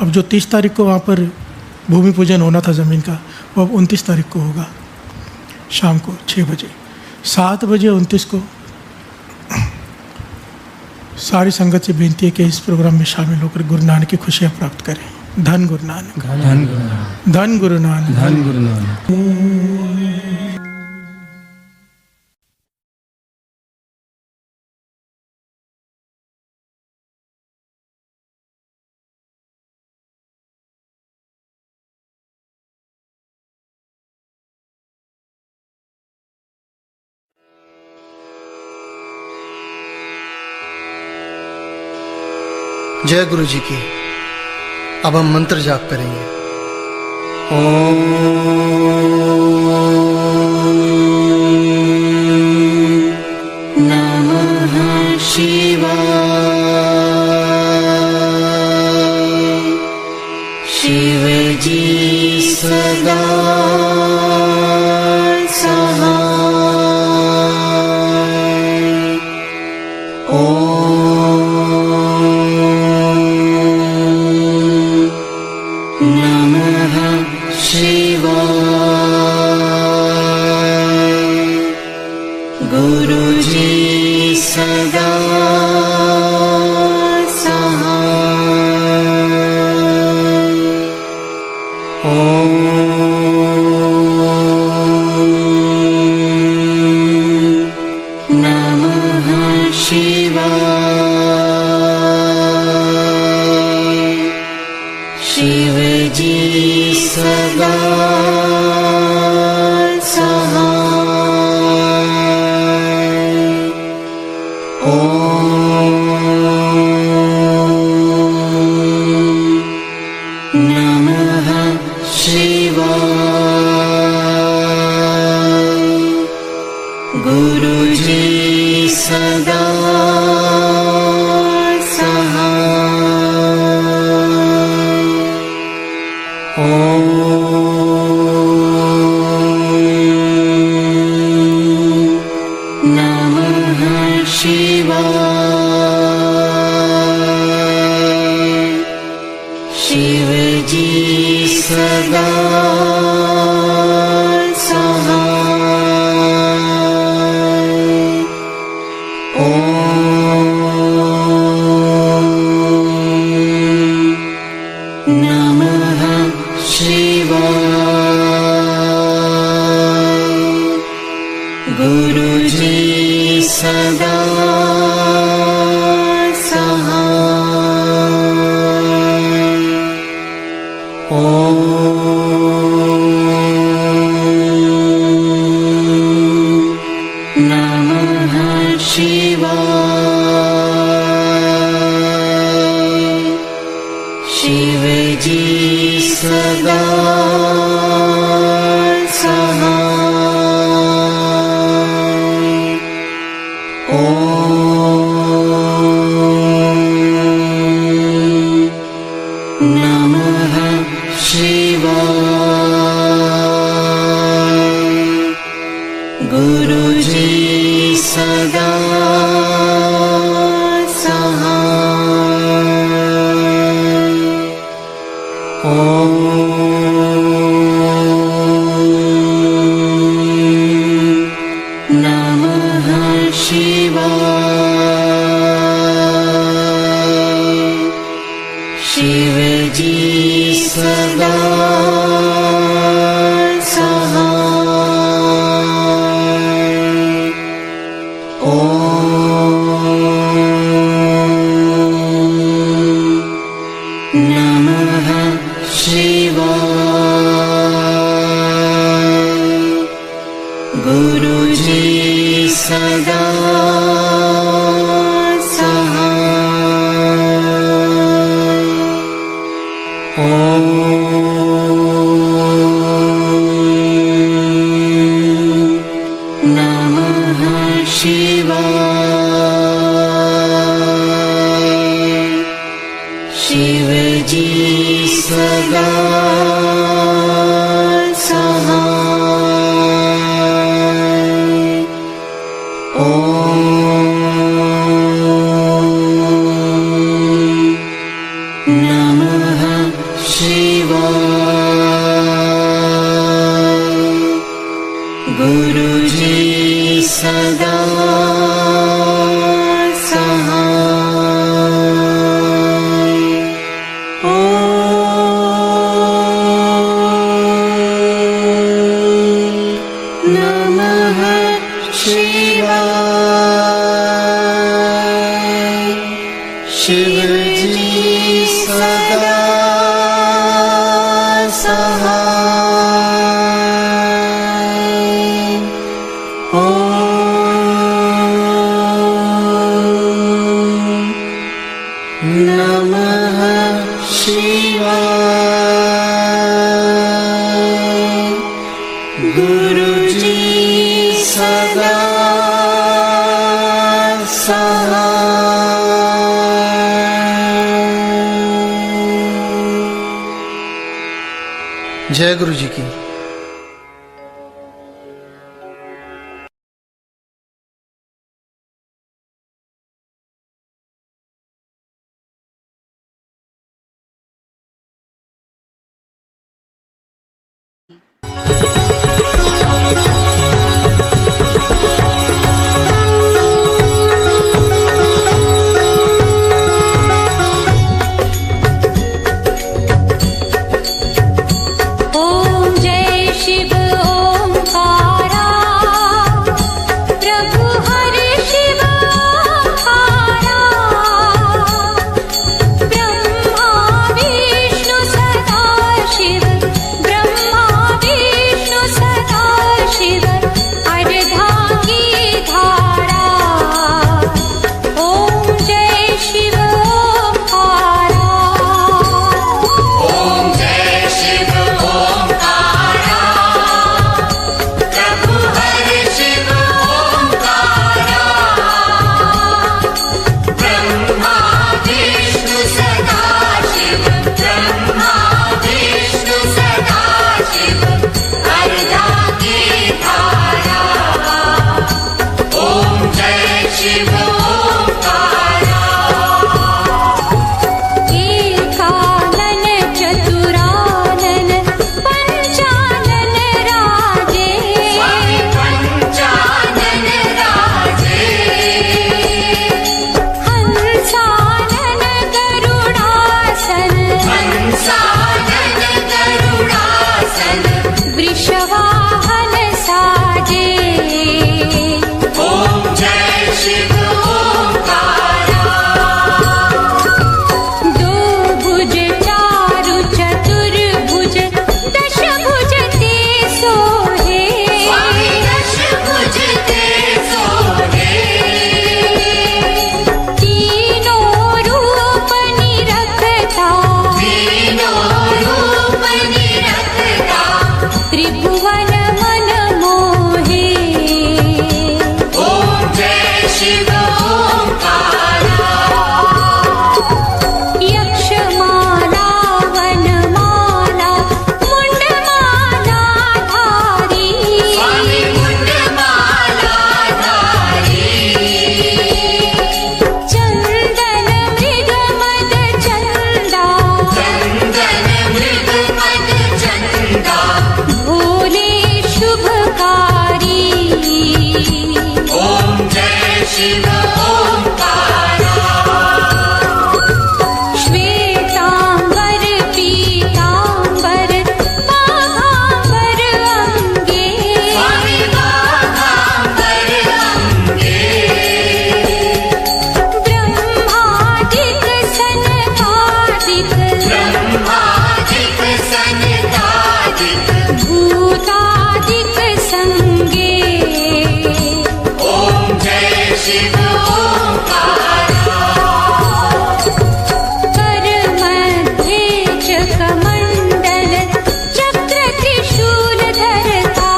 अब जो 30 तारीख को वहाँ पर भूमि पूजन होना था ज़मीन का, वो अब 29 तारीख को होगा शाम को 6 बजे। 7 बजे 29 को सारी संगत से बेनती है कि इस प्रोग्राम में शामिल होकर गुरु नानक की खुशियाँ प्राप्त करें। धन गुरु नानक। धन गुरु नानक। धन गुरु नानक। धन गुरु नानक। जय गुरु जी की। अब हम मंत्र जाप करेंगे। नमः शिवाय। शिव जी सदा Shiva सदा सहाय। ओम नमः शिवाय। शिव जी सदा सहाय। ओम नमः शिवाय। गुरु जी सदा सहाय। ओम नमः शिवाय। शिव जी सदा सहाय। ओम नमः शिवाय। गुरु जी सदा सहाय। ओम नमः शिवाय। शिव जी सदा सहाय। ओम नमः शिवाय। गुरु जी सदा सहाय। जय गुरु जी की। ओम जय शिव ओंकारा। प्रभु हरि शिव ओंकारा। ब्रह्मा विष्णु सदा शिव। ब्रह्मा विष्णु सदा शिव। अर्धांगी धारा। ओम जय शिव ओंकारा। ओम जय शिव ओंकारा। प्रभु हरि शिव ओंकारा। ब्रह्मा विष्णु सदा शिव। ब्रह्मा विष्णु सदा शिव। अर्धांगी धारा। ओम जय शिव ओंकारा। एकानन चतुरानन पंचानन राजे। स्वामी पंचानन राजे। हंसानन गरुडासन। हंसानन गरुडासन। वृषवाहन साजे। ओम जय शिव ओंकारा। दो भुज चारु चतुर्भुज दशभुज ते सोहे। स्वामी दशभुज ते सोहे। तीनों रूप निरखता। तीनों रूप निरखता। त्रिभुवन मन मोहे। ओम जय शिव ओंकारा। यक्षमाला वनमाला मुंडमाला धारी। स्वामी मुंडमाला धारी। शिव ओंकारा श्वेतांबर पीतांबर बाघांबर अंगे स्वामी बाघांबर अंगे ब्रह्मादिक सनकादिक भूतादिक संगे ओम जय शिव ओंकारा कर मध्ये चकमंडल चक्र त्रिशूल धरता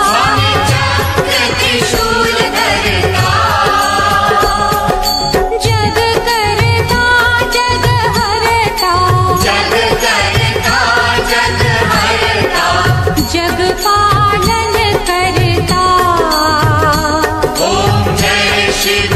स्वामी चक्र त्रिशूल धरता जग करता जग हरता जग करता जग हरता जग पालन करता ओम जय शिव